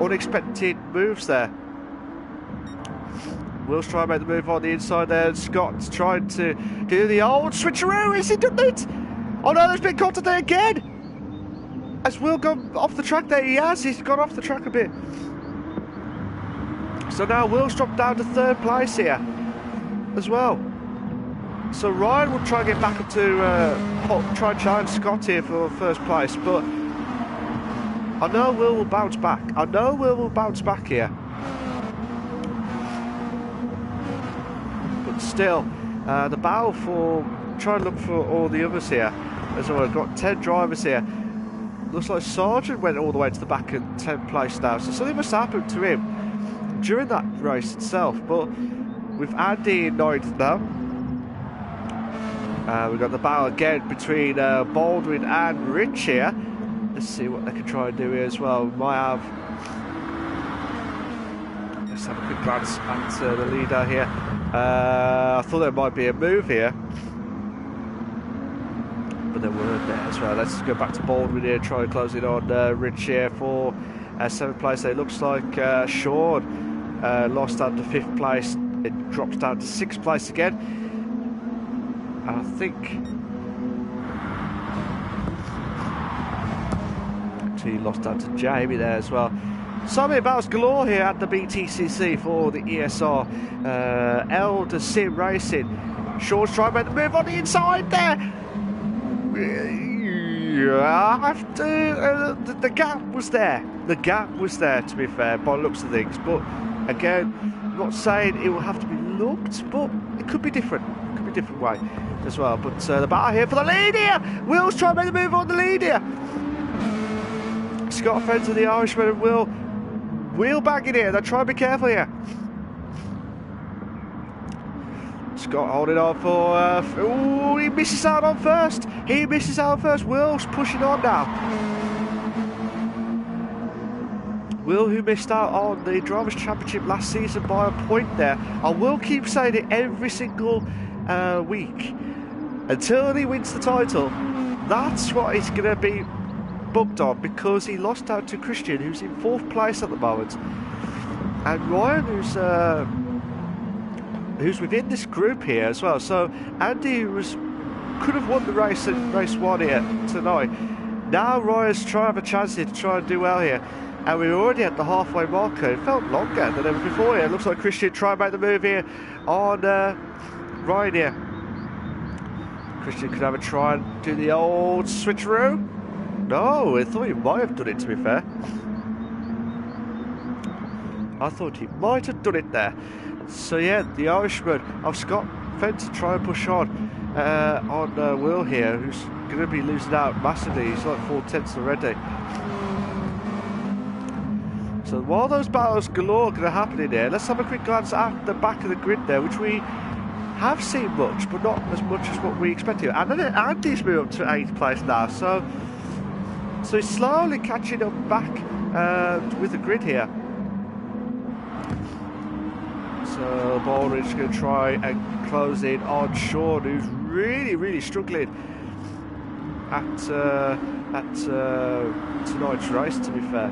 unexpected moves there. Will's trying to make the move on the inside there. Scott's trying to do the old switcheroo. Has he done it? Oh no, there's been contact there again. Has Will gone off the track there? He has. He's gone off the track a bit. So now Will's dropped down to 3rd place here as well. So Ryan will try and get back up to try and challenge Scott here for 1st place, but I know Will will bounce back. I know Will will bounce back here. But still, the battle for trying to look for all the others here as well. I've got 10 drivers here. Looks like Sargent went all the way to the back in 10th place now, so something must have happened to him during that race itself. But with Andy in 9th now, we've got the battle again between Baldwin and Rich here. Let's see what they can try and do here as well. We might have. Let's have a quick glance at the leader here. I thought there might be a move here, but there weren't there as well. Let's go back to Baldwin here, try and close it on Rich here for 7th place. It looks like Sean lost out to 5th place. It drops down to 6th place again. I think actually lost out to Jamie there as well. So many battles galore here at the BTCC for the ESR Eldar Sim Racing. Sean's trying to make the move on the inside there. The gap was there. The gap was there, to be fair, by the looks of things. But again, I'm not saying it will have to be looked, but it could be different. It could be a different way as well. But the battle here for the lead here. Will's trying to make the move on the lead here. Scott friends of the Irishman and Will wheel bagging here. They're trying to be careful here. Scott holding on for. Oh, he misses out on first. He misses out first. Will's pushing on now. Will, who missed out on the Drivers' Championship last season by a point there. I will keep saying it every single week until he wins the title. That's what he's going to be booked on, because he lost out to Christian, who's in 4th place at the moment, and Ryan, who's within this group here as well. So Andy could have won the race in race 1 here tonight. Now Ryan's trying to have a chance here to try and do well here. And we're already at the halfway marker. It felt longer than ever before here. It looks like Christian trying to make the move here on Ryan here. Christian could have a try and do the old switcheroo. No, I thought he might have done it, to be fair. I thought he might have done it there. So yeah, the Irishman of Scott Fenn to try and push on Will here, who's going to be losing out massively. He's like 4/10 already. So while those battles galore are going to happen in here, let's have a quick glance at the back of the grid there, which we have seen much, but not as much as what we expected. And then Andy's moved up to 8th place now, so he's slowly catching up back with the grid here. So Baldwin's going to try and close in on Sean, who's really struggling at tonight's race, to be fair.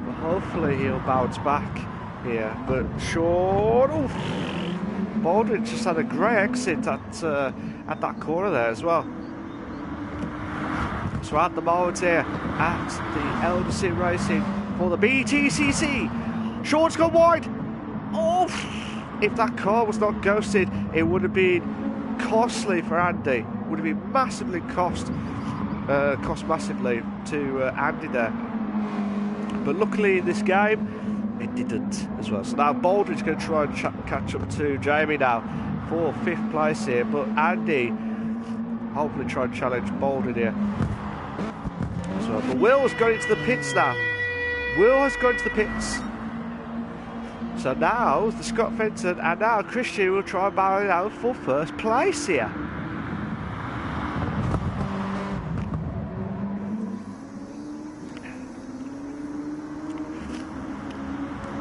But hopefully he'll bounce back here. But Sean, oof, Baldwin just had a great exit at that corner there as well. So at the moment here at the Eldar Sim Racing for the BTCC, Sean's gone wide. Oh, if that car was not ghosted, it would have been costly for Andy. Would have been massively cost massively to Andy there. But luckily in this game, it didn't as well. So now Baldwin's going to try and catch up to Jamie now for 5th place here. But Andy hopefully try and challenge Baldwin here. Well. But Will's going into the pits now. Will has gone into the pits. So now the Scott Fenton and now Christian will try and battle it out for 1st place here.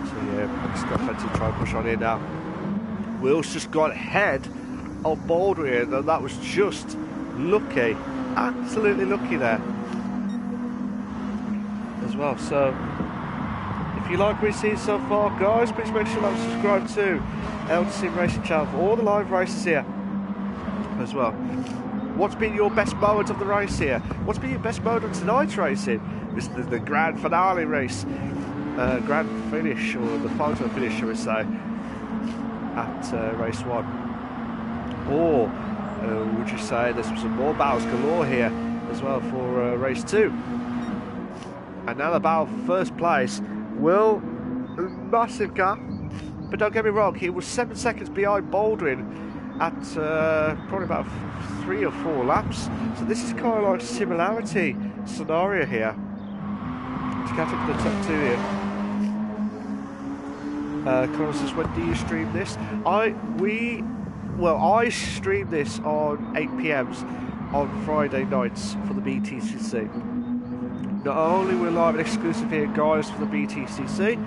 So yeah, Scott Fenton try and push on here now. Will's just got ahead of Baldwin, and that was just lucky, absolutely lucky there as well. So if you like what you've seen so far, guys, please make sure to subscribe to Eldar Sim Racing channel for all the live races here as well. What's been your best moment of the race here? What's been your best moment of tonight's racing? This is the grand finale race, grand finish, or the photo finish, shall we say, at race 1. Or would you say there's some more battles galore here as well for race 2? And now the battle for 1st place. Will, massive gap, but don't get me wrong, he was 7 seconds behind Baldwin at probably about 3 or 4 laps. So this is kind of like a similarity scenario here to catch up to the top 2 here. Connor says, when do you stream this? I stream this on 8 PMs on Friday nights for the BTCC. Not only we're live and exclusive here, guys, for the BTCC,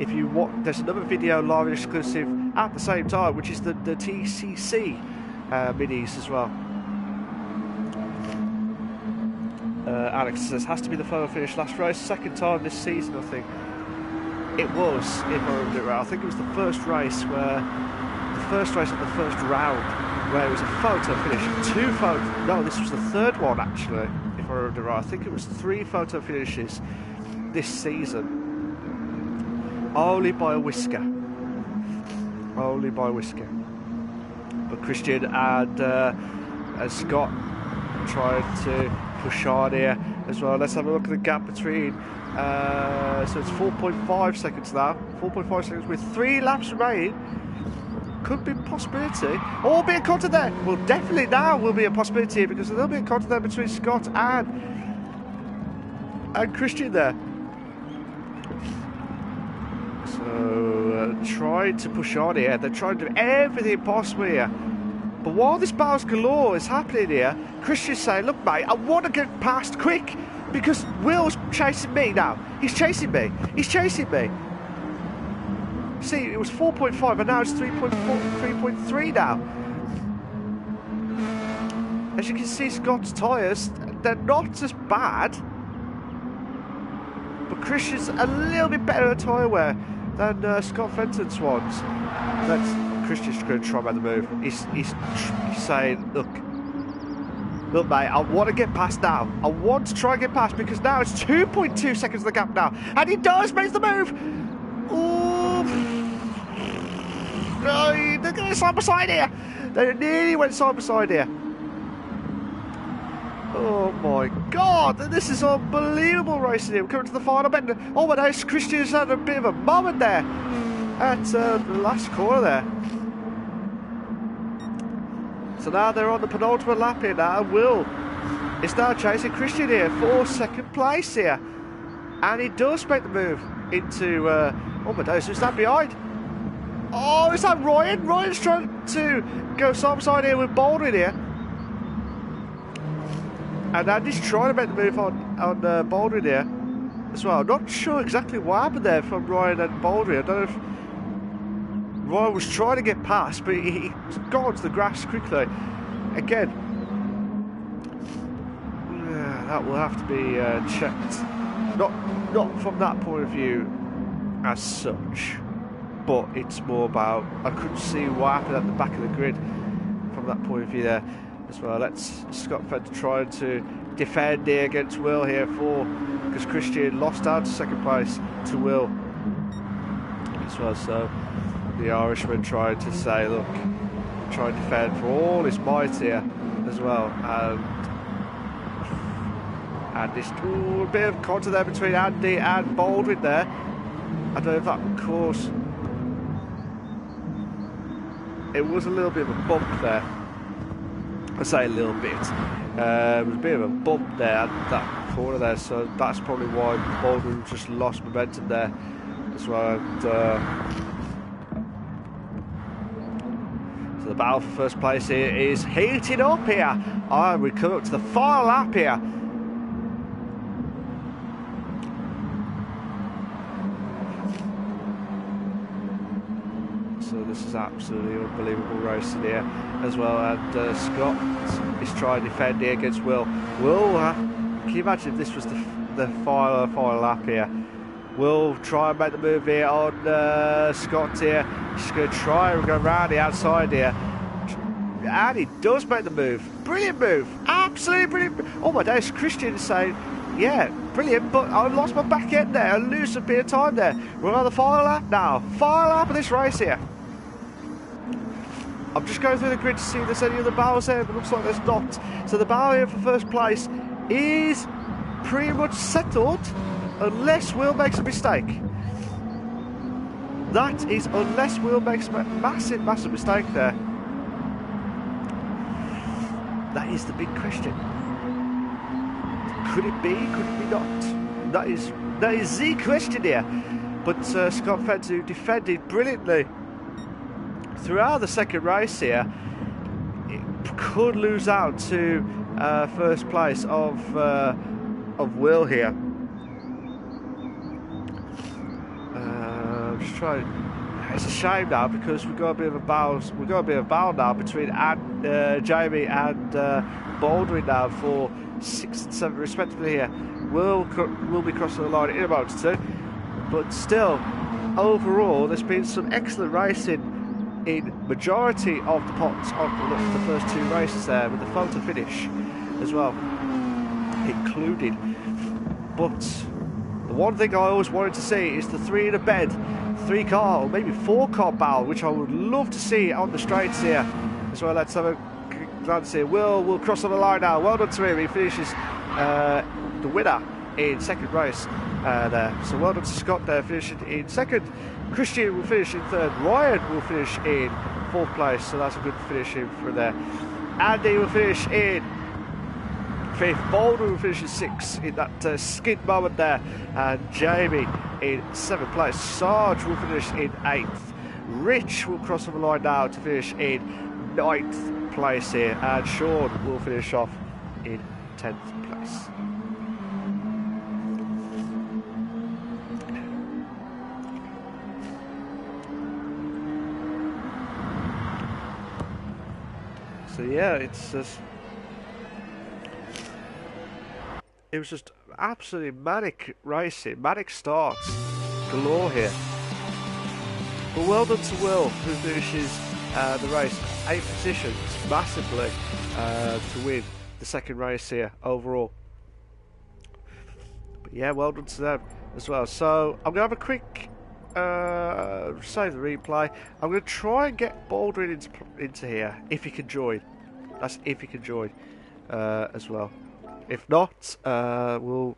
if you want, there's another video live and exclusive at the same time, which is the TCC minis as well. Alex says, has to be the photo finish last race, 2nd time this season, I think. It was, if I remember it right. I think it was the first race of the 1st round, where it was a photo finish, 2 photos. No, this was the 3rd one actually. If I remember right, I think it was 3 photo finishes this season. Only by a whisker. Only by a whisker. But Christian and Scott trying to push on here as well. Let's have a look at the gap between. So it's 4.5 seconds now. 4.5 seconds with 3 laps remaining. Could be a possibility. Or be a contact there. Well, definitely now will be a possibility because there'll be a contact there between Scott and Christian there. So trying to push on here. They're trying to do everything possible here. But while this battles galore is happening here, Christian's saying, look mate, I want to get past quick because Will's chasing me now. He's chasing me. He's chasing me. See, it was 4.5 and now it's 3.4, 3.3 now. As you can see, Scott's tyres, they're not as bad. But Christian's a little bit better at tyre wear than Scott Fenton's ones. Christian's going to try about the move. He's saying, look mate, I want to get past now. I want to try and get past because now it's 2.2 seconds of the gap now. And he does make the move. Ooh. No, they're going side by side here. They nearly went side by side here. Oh my god, this is unbelievable racing here. We're coming to the final bit. Oh my gosh, Christian's had a bit of a moment there at the last corner there. So now they're on the penultimate lap here now. Will is now chasing Christian here for 2nd place here. And he does make the move into, oh my gosh, who's that behind? Oh, is that Ryan? Ryan's trying to go side by side here with Baldwin here. And Andy's trying to make the move on Baldwin here. as well. I'm not sure exactly what happened there from Ryan and Baldwin. I don't know if Ryan was trying to get past, but he got onto the grass quickly. Again, that will have to be checked. Not from that point of view as such, but it's more about, I couldn't see what happened at the back of the grid from that point of view there as well. Let's Scott Fender trying to defend here against Will here because Christian lost out to second place to Will as well. So the Irishman trying to say, look, try and defend for all his might here as well. And this a bit of contact there between Andy and Baldwin there. I don't know if that caused. It was a little bit of a bump there. I say a little bit. It was a bit of a bump there at that corner there, so that's probably why Baldwin just lost momentum there as well. And, so the battle for first place here is heating up here. We come up to the final lap here. So this is absolutely unbelievable racing here as well. And Scott is trying to defend here against Will. Will, can you imagine if this was the final lap here? Will try and make the move here on Scott here. He's going to try and go around the outside here. And he does make the move. Brilliant move. Absolutely brilliant. Oh my days, Christian is saying, yeah, brilliant, but I lost my back end there. I lose a bit of time there. We're on the final lap now. Final lap of this race here. I'm just going through the grid to see if there's any other battles there, but looks like there's not. So the battle here for first place is pretty much settled, unless Will makes a mistake. That is unless Will makes a massive mistake there. That is the big question. Could it be? Could it be not? That is the question here. But Scott Fenton defended brilliantly throughout the second race here. It could lose out to first place of Will here. Just trying. It's a shame now because we've got a bit of a battle now between Jamie and Baldwin now for 6 and 7 respectively here. Will be crossing the line in about 2, but still, overall, there's been some excellent racing in majority of the pots of the first 2 races there, with the photo finish as well included. But the one thing I always wanted to see is the 3 in a bed, 3 car or maybe 4 car battle, which I would love to see on the straights here as well. Let's have a glance here. Will cross on the line now. Well done to him. He finishes the winner in second race there. So well done to Scott there, finishing in second. Christian will finish in third. Ryan will finish in 4th place. So that's a good finish in for there. Andy will finish in 5th. Baldwin will finish in 6th in that skid moment there. And Jamie in 7th place. Sarge will finish in 8th. Rich will cross on the line now to finish in 9th place here. And Sean will finish off in 10th place. So yeah, it was just absolutely manic racing, manic starts galore here. But well done to Will, who finishes the race 8th position, massively to win the second race here overall. But yeah, well done to them as well. So I'm going to have a quick save the replay. I'm going to try and get Baldwin into here if he can join. That's if he can join as well. If not, we'll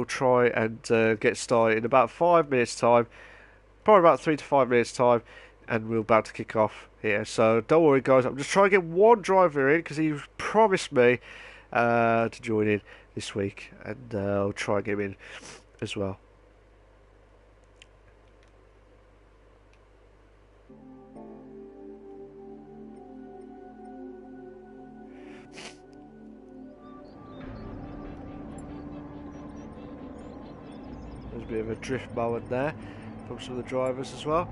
try and get started in about 5 minutes time, probably about 3 to 5 minutes time, and we're about to kick off here. So don't worry, guys. I'm just trying to get one driver in because he promised me to join in this week, and I'll try and get him in as well. was a bit of a drift moment there from some of the drivers as well.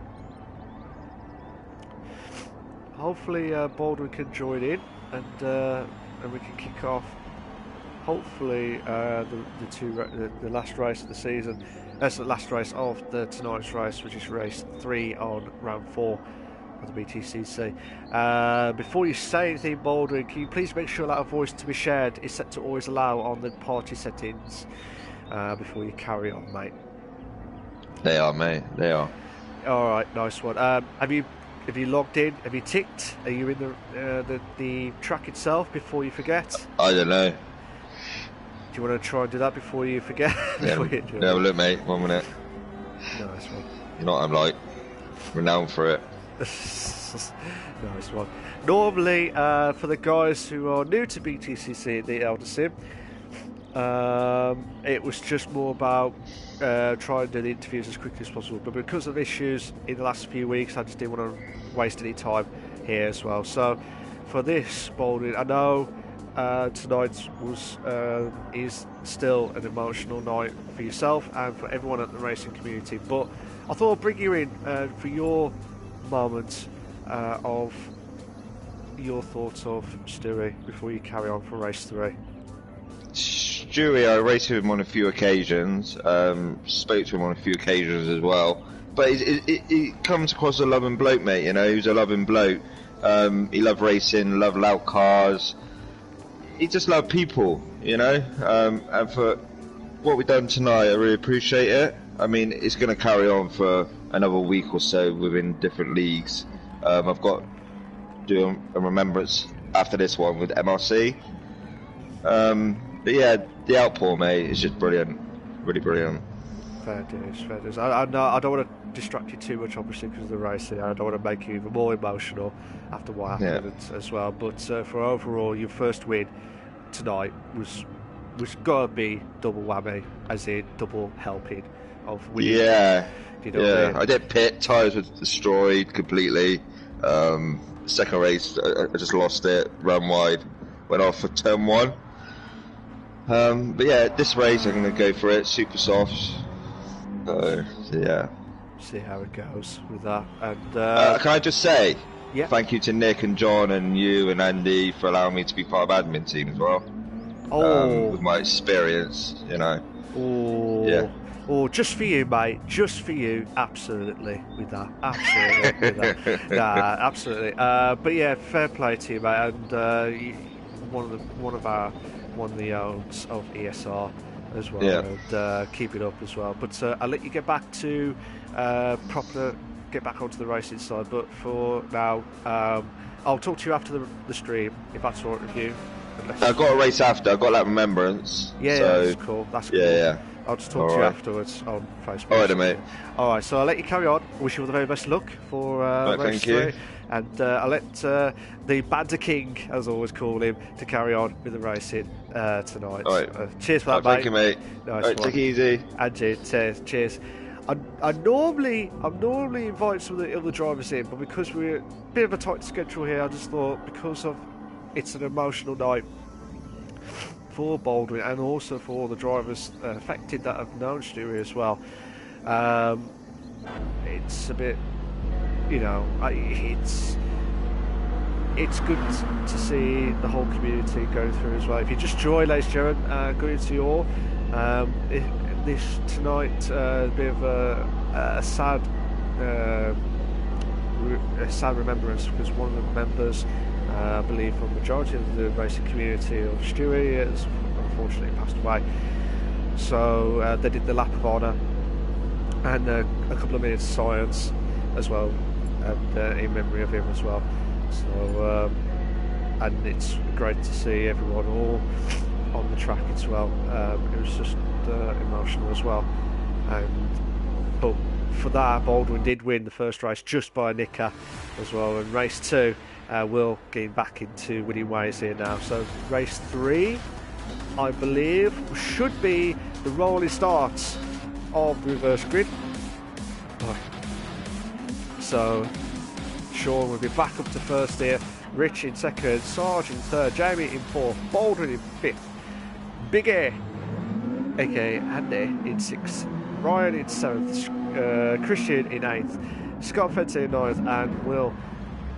Hopefully Baldwin can join in and we can kick off. Hopefully the last race of the season. That's the last race of tonight's race, which is race 3 on round 4 of the BTCC. Before you say anything, Baldwin, can you please make sure that a voice to be shared is set to always allow on the party settings before you carry on, mate? They are, mate. They are. All right, nice one. Have you logged in? Have you ticked? Are you in the track itself before you forget? I don't know. Do you want to try and do that before you forget? Yeah, look, mate. 1 minute. Nice one. You know what I'm like. Renowned for it. Nice one. Normally, for the guys who are new to BTCC, the Eldar Sim, it was just more about trying to do the interviews as quickly as possible. But because of issues in the last few weeks, I just didn't want to waste any time here as well. So for this, Baldwin, I know tonight is still an emotional night for yourself and for everyone at the racing community. But I thought I'd bring you in for your moment of your thoughts of Stewie before you carry on for race 3. Stewie, I raced with him on a few occasions, spoke to him on a few occasions as well. But he comes across a loving bloke, mate, you know, he was a loving bloke. He loved racing, loved loud cars. He just loved people, you know, and for what we've done tonight, I really appreciate it. I mean, it's going to carry on for another week or so within different leagues. I've got doing a remembrance after this one with MRC. But yeah, the outpour, mate, is just brilliant, really brilliant. Fair dues, fair dues. I don't want to distract you too much, obviously, because of the racing. I don't want to make you even more emotional after what happened as well. But for overall, your first win tonight was got to be double whammy, as in double helping of winning. Yeah, you know I did pit, tyres were destroyed completely. Second race, I just lost it, ran wide, went off for turn 1. But yeah, this race I'm going to go for it, super soft. So yeah. See how it goes with that. And can I just say, yeah, thank you to Nick and John and you and Andy for allowing me to be part of admin team as well. With my experience, you know. Oh, yeah. Oh, just for you, mate. Just for you, absolutely. With that, absolutely. With that. Nah, absolutely. But yeah, fair play to you, mate. And one of the owners of ESR as well. Yeah. And keep it up as well. But I'll let you get back to get back onto the racing side. But for now, I'll talk to you after the stream, if that's all right with you. I've got a race after. I've got that remembrance. Yeah, so, that's cool. That's cool. Yeah. I'll just talk to you afterwards on Facebook. Alright, mate. Alright, so I'll let you carry on. Wish you all the very best luck for race 3. And I'll let the Banter King, as I always call him, to carry on with the racing tonight. Alright. Cheers for that, mate. Thank you, mate. Nice one. Take it easy. And cheers. I normally invite some of the other drivers in, but because we're a bit of a tight schedule here, I just thought, because of it's an emotional night for Baldwin and also for all the drivers affected that have known Stewie as well. It's a bit, you know, it's good to see the whole community going through as well. If you just join, ladies and gentlemen, good to you all. This tonight, a bit of a sad remembrance, because one of the members, I believe from the majority of the racing community of Stewie, has unfortunately passed away. So they did the lap of honour and a couple of minutes of silence as well, and in memory of him as well. So and it's great to see everyone all on the track as well. It was just emotional as well. But for that, Baldwin did win the first race just by a nicker as well, and race 2 will get back into winning ways here now. So race 3, I believe, should be the rolling starts of the reverse grid. So Sean will be back up to first here, Rich in second, Sarge in third, Jamie in fourth, Baldwin in fifth, Big A, aka Andy, in sixth, Ryan in 7th, Christian in 8th, Scott Fenton in 9th, and Will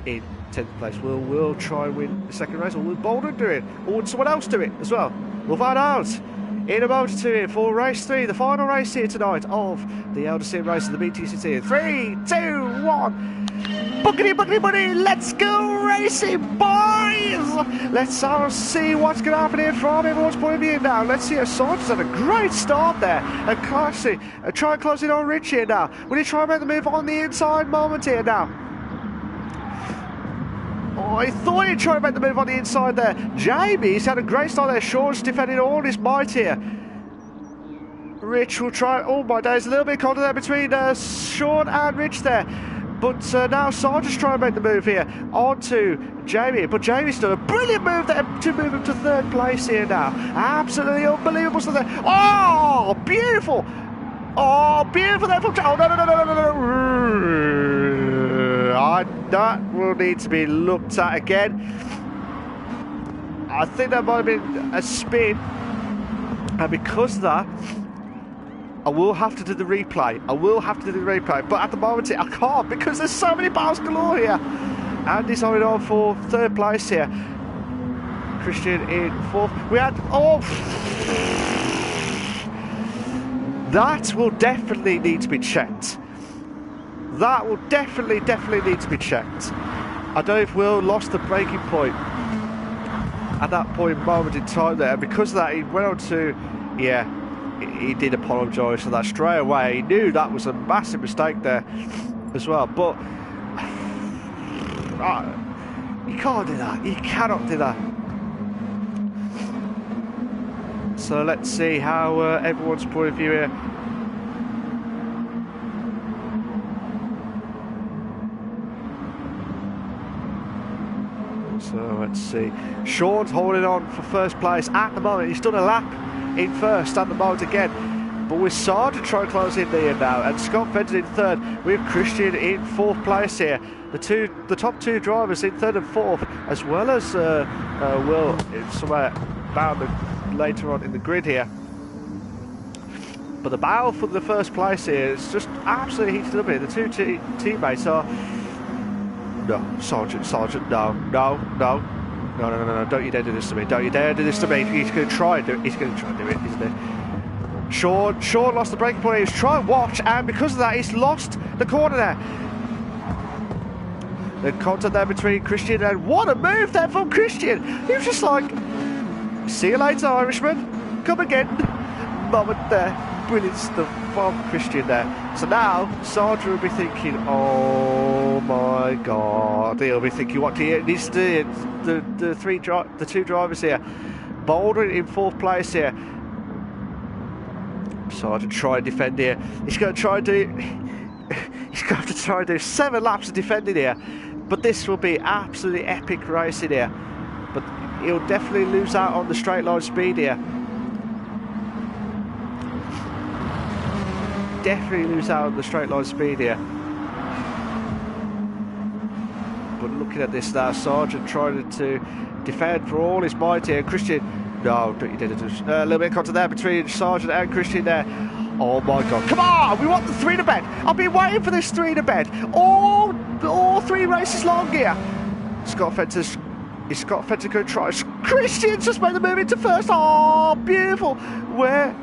in 10th place. Will try and win the second race, or will Baldwin do it, or would someone else do it as well? We'll find out in a moment or two here for race 3, the final race here tonight of the Eldar Sim race of the BTCC. 3, 2, 1. Buckety, buckety, buddy, let's go racing, boys! Let's see what's going to happen here from everyone's point of view now. Let's see if Sarge's had a great start there. And Classy, try and close it on Rich here now. Will he try and make the move on the inside moment here now? Oh, I thought he'd try and make the move on the inside there. Jamie's had a great start there. Sean's defending all his might here. Rich will try. Oh my days, a little bit colder there between Sean and Rich there. But now Sarge's trying to make the move here onto Jamie. But Jamie's done a brilliant move there to move him to 3rd place here now. Absolutely unbelievable stuff there. Oh, beautiful. Oh, beautiful there from... Oh, no. That will need to be looked at again. I think that might have been a spin. And because of that, I will have to do the replay. But at the moment, I can't because there's so many battles galore here. Andy's holding on for 3rd place here. Christian in 4th. We had... Oh! That will definitely need to be checked. That will definitely need to be checked. I don't know if Will lost the braking point at that moment in time there. And because of that, he went on to... Yeah. He did apologise for that straight away. He knew that was a massive mistake there as well. But you can't do that. You cannot do that. So let's see how everyone's point of view here. So let's see. Sean's holding on for 1st place at the moment. He's done a lap in 1st at the moment again, but with Sarge trying to close in there now, and Scott Fenton in 3rd. We have Christian in 4th place here. The top 2 drivers in 3rd and 4th, as well as Will somewhere bound later on in the grid here. But the battle for the 1st place here is just absolutely heated up here. The 2 teammates are... No, Sergeant, no. No, don't you dare do this to me. Don't you dare do this to me. He's going to try and do it. He's going to try and do it, isn't he? Sean lost the braking point. He was trying to watch, and because of that, he's lost the corner there. The contact there between Christian, and what a move there from Christian. He was just like, see you later, Irishman. Come again. Moment there. Brilliant stuff from Christian there. So now, Sarge will be thinking, oh my God. He'll be thinking, what he needs to do? The 2 drivers here. Baldwin in 4th place here. Sarge will try and defend here. He's going to try and do... He's going to try and do 7 laps of defending here. But this will be absolutely epic racing here. But he'll definitely lose out on the straight line speed here. Definitely lose out on the straight line speed here. But looking at this now, Sargent trying to defend for all his might here. Christian, no, don't you dare do a little bit of contact there between Sargent and Christian there. Oh my God, come on, we want the 3 to bed. I've been waiting for this 3 to bed all 3 races long here. Scott Fenton's, is Scott Fenton going to try? Christian's just made the move into 1st. Oh, beautiful. Where?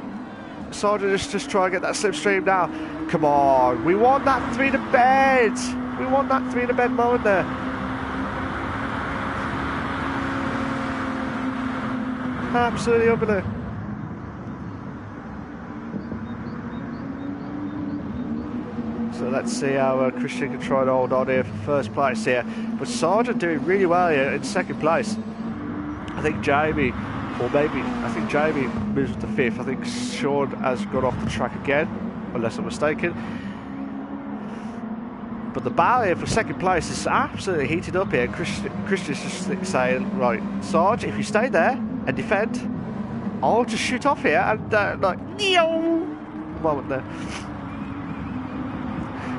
Sargent is just trying to get that slipstream now. Come on, we want that 3 to bed. We want that 3 to bed moment there. Absolutely unbelievable. So let's see how Christian can try to hold on here for 1st place here. But Sargent doing really well here in 2nd place. I think Jamie, or maybe, I think Jamie moves to 5th. I think Sean has gone off the track again, unless I'm mistaken. But the battle here for 2nd place is absolutely heated up here. Christian's just saying, right, Sarge, if you stay there and defend, I'll just shoot off here and like, moment there.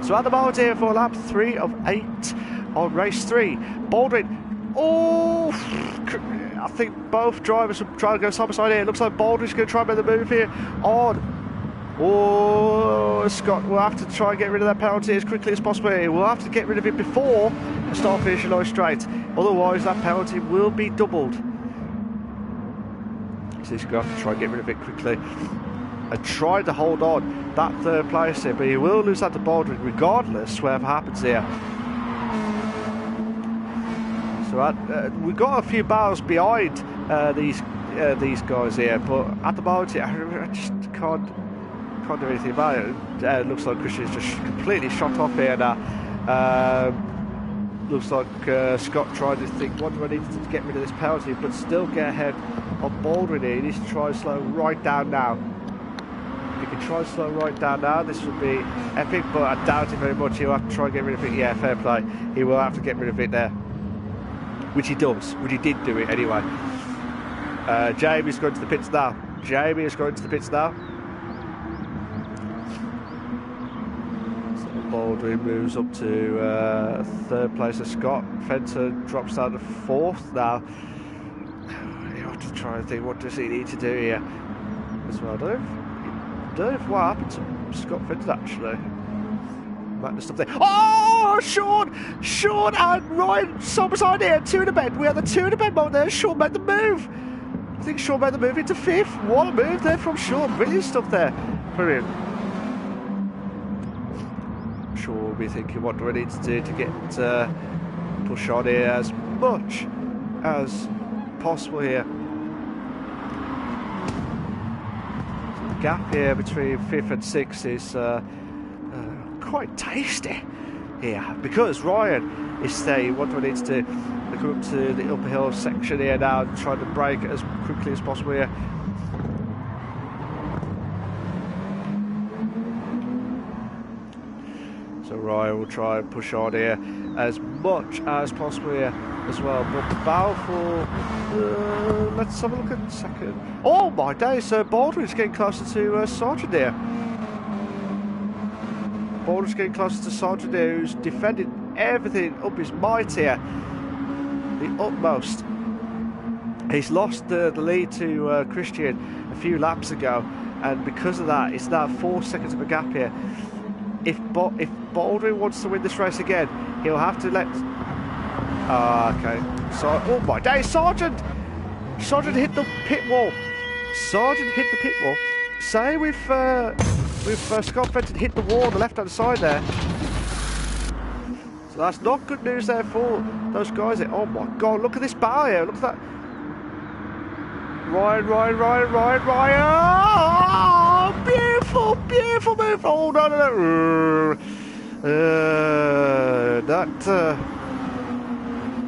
So at the moment here for lap 3 of 8 on race 3, Baldwin, oh, I think both drivers are trying to go side by side here. It looks like Baldwin's going to try and make the move here on, Oh, Scott will have to try and get rid of that penalty as quickly as possible. We'll have to get rid of it before the start finish line straight. Otherwise, that penalty will be doubled. So he's going to have to try and get rid of it quickly. And try to hold on that third place here, but he will lose that to Baldwin regardless whatever happens here. So we've got a few barrels behind these guys here, but at the moment I just can't do anything about it. It looks like Christian's just completely shot off here now. Looks like Scott tried to think, what do I need to get rid of this penalty, but still get ahead of Baldwin here. He needs to try and slow right down now. If he can try and slow right down now, this would be epic, but I doubt it very much. He'll have to try and get rid of it. Yeah, fair play. He will have to get rid of it there. Which he does, which he did do it anyway. Jamie's going to the pits now. Jamie is going to the pits now. So Baldwin moves up to third place of Scott. Fenton drops down to fourth now. You have to try and think, what does he need to do here as well? I don't know if what happened to Scott Fenton actually. Stuff there. Oh, Sean and Ryan side beside here, two in the bed. We had the two in the bed mode there. Sean made the move. I think Sean made the move into fifth. What a move there from Sean. Brilliant stuff there. Brilliant. Sean will be thinking, what do I need to do to get push on here as much as possible here. So the gap here between fifth and sixth is quite tasty here because Ryan is staying. What do I need to do? I come up to the upper hill section here now and try to brake it as quickly as possible here. So Ryan will try and push on here as much as possible here as well. But the battle for let's have a look at the second. Oh my days! So Baldwin's getting closer to Sargent here. Baldwin's getting closer to Sargent here, who's defended everything up his might here, the utmost. He's lost the lead to Christian a few laps ago, and because of that, it's now 4 seconds of a gap here. If Baldwin wants to win this race again, he'll have to let. Okay. So, oh my days, Sargent hit the pit wall. Sargent hit the pit wall. Say with Scott Fenton hit the wall on the left-hand side there. So that's not good news there for those guys there. Oh my God, look at this bar here. Look at that. Ryan. Oh, beautiful move. Oh, no. That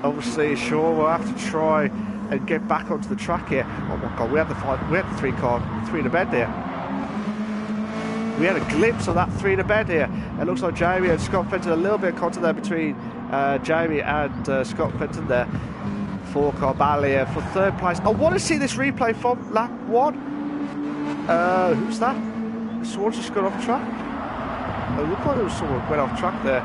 obviously Shaw will have to try and get back onto the track here. Oh my God, we had the three in the bed there. We had a glimpse of that three in the bed here. It looks like Jamie and Scott Fenton, a little bit of contact there between Jamie and Scott Fenton there. 4-car battle here for third place. I want to see this replay from lap 1. Who's that? Someone just got off track. It looked like there was someone went off track there.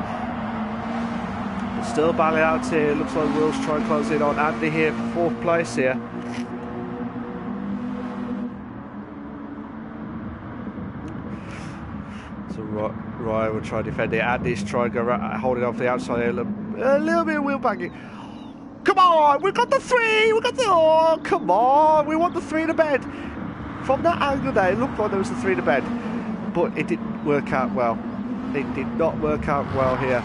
But still battling out here. Looks like Will's trying to close in on Andy here for 4th place here. So Ryan will try to defend it. Andy's trying to go holding off the outside here. A little bit of wheel banging. Come on, we got the 3. Oh, come on, we want the 3 in the bed. From that angle there, it looked like there was the 3 in the bed, but it didn't work out well. It did not work out well here.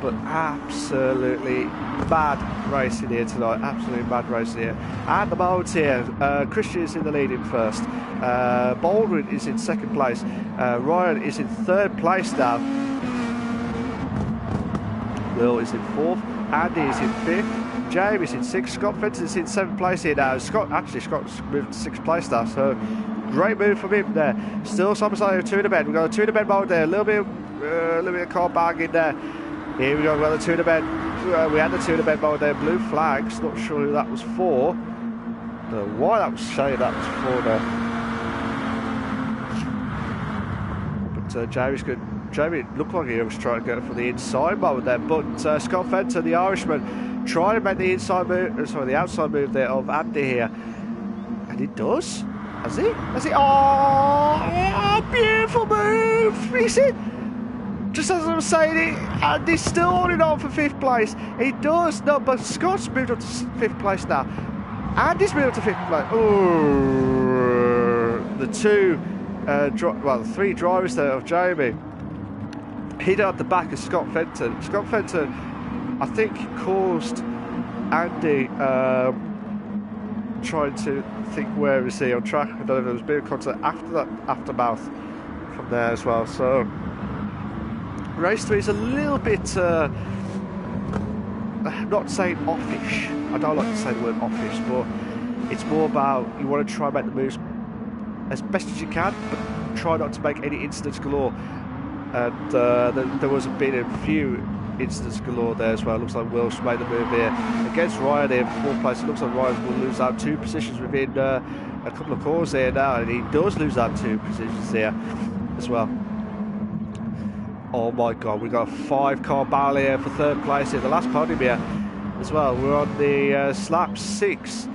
But absolutely mad racing here tonight. Absolutely mad racing here. At the moment here, Christian is in the lead in first. Baldwin is in 2nd place. Ryan is in 3rd place now. Will is in 4th. Andy is in 5th. James is in 6th. Scott Fenton is in 7th place here now. Scott's moved to 6th place now, so great move from him there. Still side by side, 2 in the bed. We've got a 2 in the bed mode there. A little bit of car bag in there. Here we go. We've got the 2 in the bed. We had the 2 in the bed mode there. Blue flags. Not sure who that was for. Don't know why that was saying that was for there. But Jamie's good. Jamie looked like he was trying to go for the inside mode there, but Scott Fenton, the Irishman, trying to make the outside move there of Andy here, and he does. Has he? Has he? Oh, beautiful move! You see? Just as I was saying it, and he's still holding on for 5th place. He does, no, but Scott's moved up to 5th place now. And he's moved up to 5th place. Oh, the the 3 drivers there of Jamie. Hit at the back of Scott Fenton. Scott Fenton, I think, caused Andy trying to think where is he on track. I don't know if there was a bit of contact after that aftermath from there as well. So race 3 is a little bit, not saying offish. I don't like to say the word offish, but it's more about you want to try and make the moves as best as you can, but try not to make any incidents galore. And there was a few incidents galore there as well. Looks like Will's made the move here against Ryan here for 4th place. It looks like Ryan will lose out 2 positions within a couple of corners here now, and he does lose out 2 positions here as well. Oh my god, we got a 5-car battle here for 3rd place here, the last podium here as well. We're on the slap 6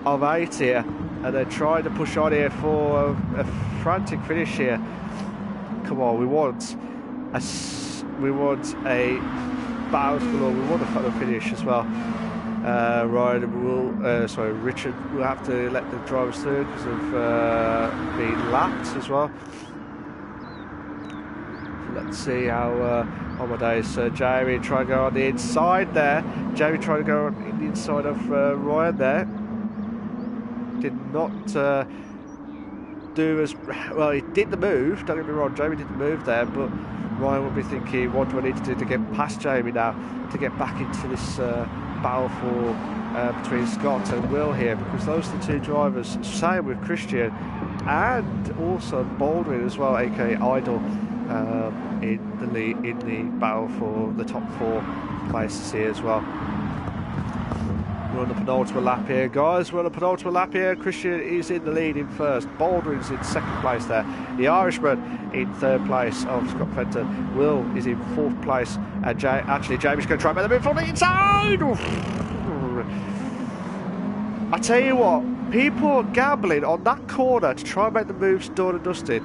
of 8 here, and they're trying to push on here for a frantic finish here. Come on, we want a battle galore. We want a photo finish as well. Richard will have to let the drivers through because of being lapped as well. Let's see how on my days. Jamie trying to go on the inside there. Jamie trying to go on the inside of Ryan there. Did not do as well. He did the move. Don't get me wrong. Jamie did the move there, but Ryan will be thinking, what do I need to do to get past Jamie now to get back into this battle for between Scott and Will here, because those are the 2 drivers. Same with Christian and also Baldwin as well, aka Idol. In the battle for the top 4 places here as well. We're on the penultimate lap here, guys. We're on the penultimate lap here. Christian is in the lead in 1st. Baldwin's in 2nd place there. The Irishman in 3rd place of Scott Fenton. Will is in 4th place. And Jamie's going to try and make the move from the inside. I tell you what, people are gambling on that corner to try and make the moves done and dusted.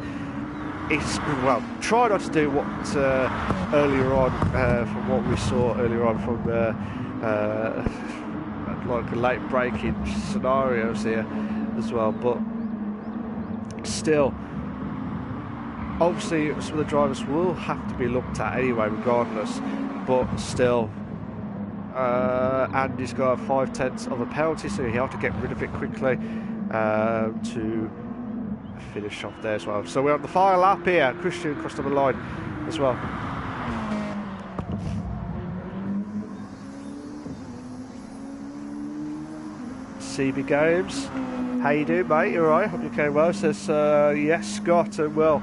Try not to do what earlier on, from what we saw earlier on from like late braking scenarios here as well, but still, obviously some of the drivers will have to be looked at anyway regardless, but still, Andy's got a 5/10 of a penalty, so he'll have to get rid of it quickly to finish off there as well. So we're on the final lap here. Christian crossed over the line as well. CB Games, how you doing, mate? You alright? Hope you came well. Says yes, Scott and Will.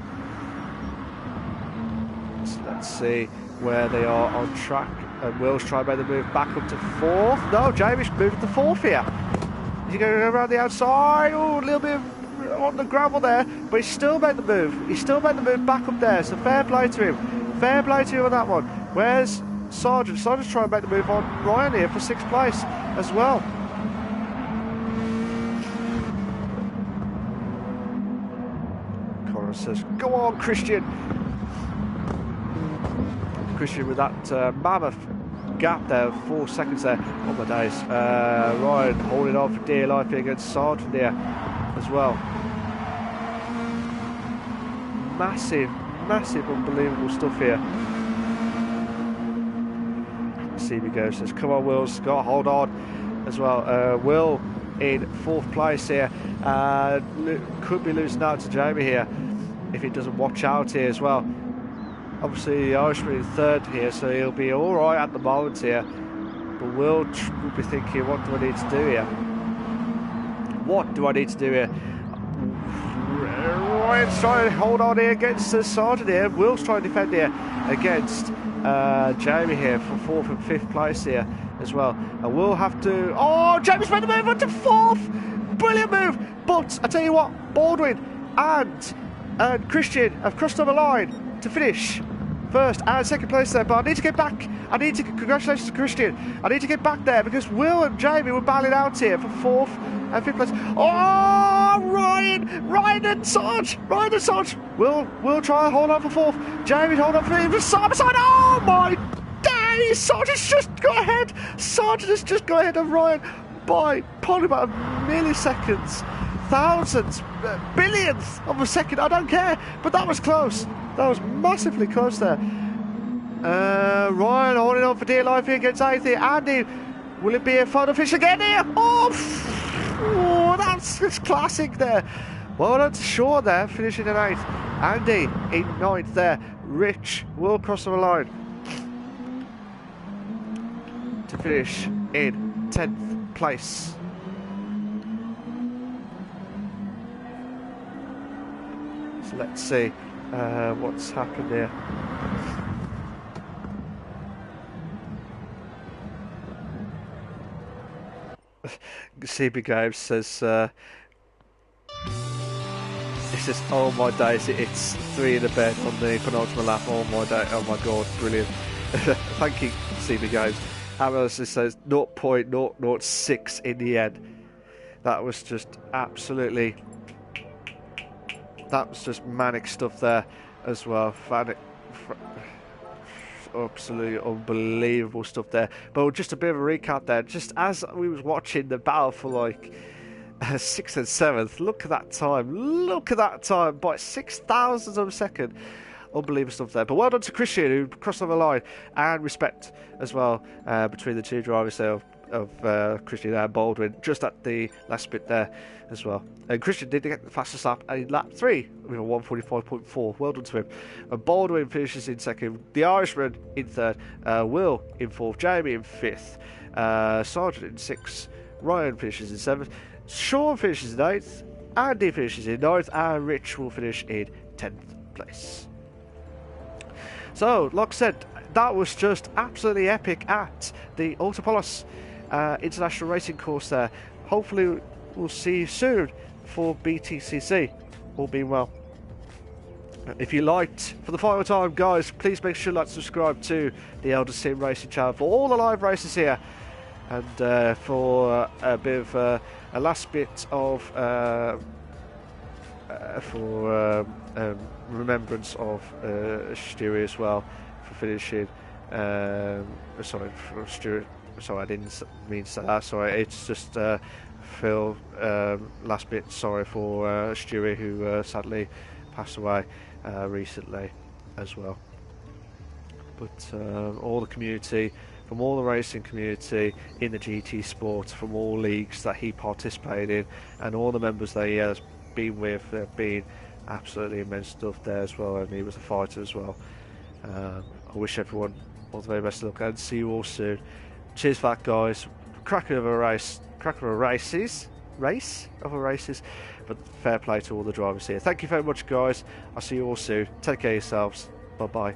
So let's see where they are on track. And Will's trying to make the move back up to 4th. No, Jamie's moved to 4th here. He's going to go around the outside. Oh, a little bit on the gravel there, but he's still made the move. He's still made the move back up there, so fair play to him. Fair play to him on that one. Where's Sargent? Sargent's trying to make the move on Ryan here for 6th place as well. Connor says, go on, Christian. Christian with that mammoth gap there, 4 seconds there on the days. Ryan holding on for dear life here against Sargent there as well. Massive, unbelievable stuff here. CB goes, says, come on, Will, Scott, hold on as well. Will in 4th place here. Could be losing out to Jamie here if he doesn't watch out here as well. Obviously, the Irishman in 3rd here, so he'll be all right at the moment here. But Will be thinking, what do I need to do here? What do I need to do here? Ryan's trying to hold on here against Sargent here. Will's trying to defend here against Jamie here for 4th and 5th place here as well. And we'll have to... Oh, Jamie's made the move on to 4th! Brilliant move! But, I tell you what, Baldwin and Christian have crossed on the line to finish first and second place there, but I need to get back. Congratulations to Christian. I need to get back there because Will and Jamie were battling out here for 4th and 5th place. Oh, Ryan and Sarge. Will try and hold on for 4th. Jamie hold on for 5th. Side by side. Oh my days! Sarge has just got ahead of Ryan by probably about milliseconds. Thousands, billions of a second, I don't care, but that was close. That was massively close there. Ryan holding on for dear life here against 8th here. Andy, will it be a photo finish again here? Oh, that's classic there. Well done to Shaw there, finishing in 8th. Andy in 9th there. Rich will cross the line to finish in 10th place. Let's see what's happened here. CB Games says, it says, oh my days, it's 3 in the bed on the penultimate lap. Oh my day, oh my god, brilliant. Thank you, CB Games. Hamilton says 0.006 in the end. That was just absolutely... That was just manic stuff there as well. Absolutely unbelievable stuff there. But just a bit of a recap there. Just as we was watching the battle for like 6th and 7th, look at that time. Look at that time by 6,000 of a second. Unbelievable stuff there. But well done to Christian who crossed over the line, and respect as well between the two drivers there of Christian and Baldwin just at the last bit there as well. And Christian did get the fastest lap in lap 3 with a 1:45.4. Well done to him. And Baldwin finishes in 2nd, the Irishman in 3rd, Will in 4th, Jamie in 5th, Sargent in 6th, Ryan finishes in 7th, Sean finishes in 8th, Andy finishes in 9th, and Rich will finish in 10th place. So, like I said, that was just absolutely epic at the Autopolis International Racing Course there. Hopefully we'll see you soon for BTCC, all being well. If you liked, for the final time guys, please make sure to subscribe to the Eldar Sim Racing channel for all the live races here, and for a bit of a last bit of for remembrance of Stewie as well for finishing. Sorry, for Stuart. Sorry, I didn't mean to say that. Sorry, it's just Phil. Last bit. Sorry for Stewie, who sadly passed away recently as well. But all the community, from all the racing community in the GT sport, from all leagues that he participated in, and all the members that he has been with, have been absolutely immense stuff there as well. And he was a fighter as well. I wish everyone all the very best of luck, and see you all soon. Cheers for that, guys. Cracker of a race, but fair play to all the drivers here. Thank you very much, guys. I'll see you all soon. Take care of yourselves. Bye bye.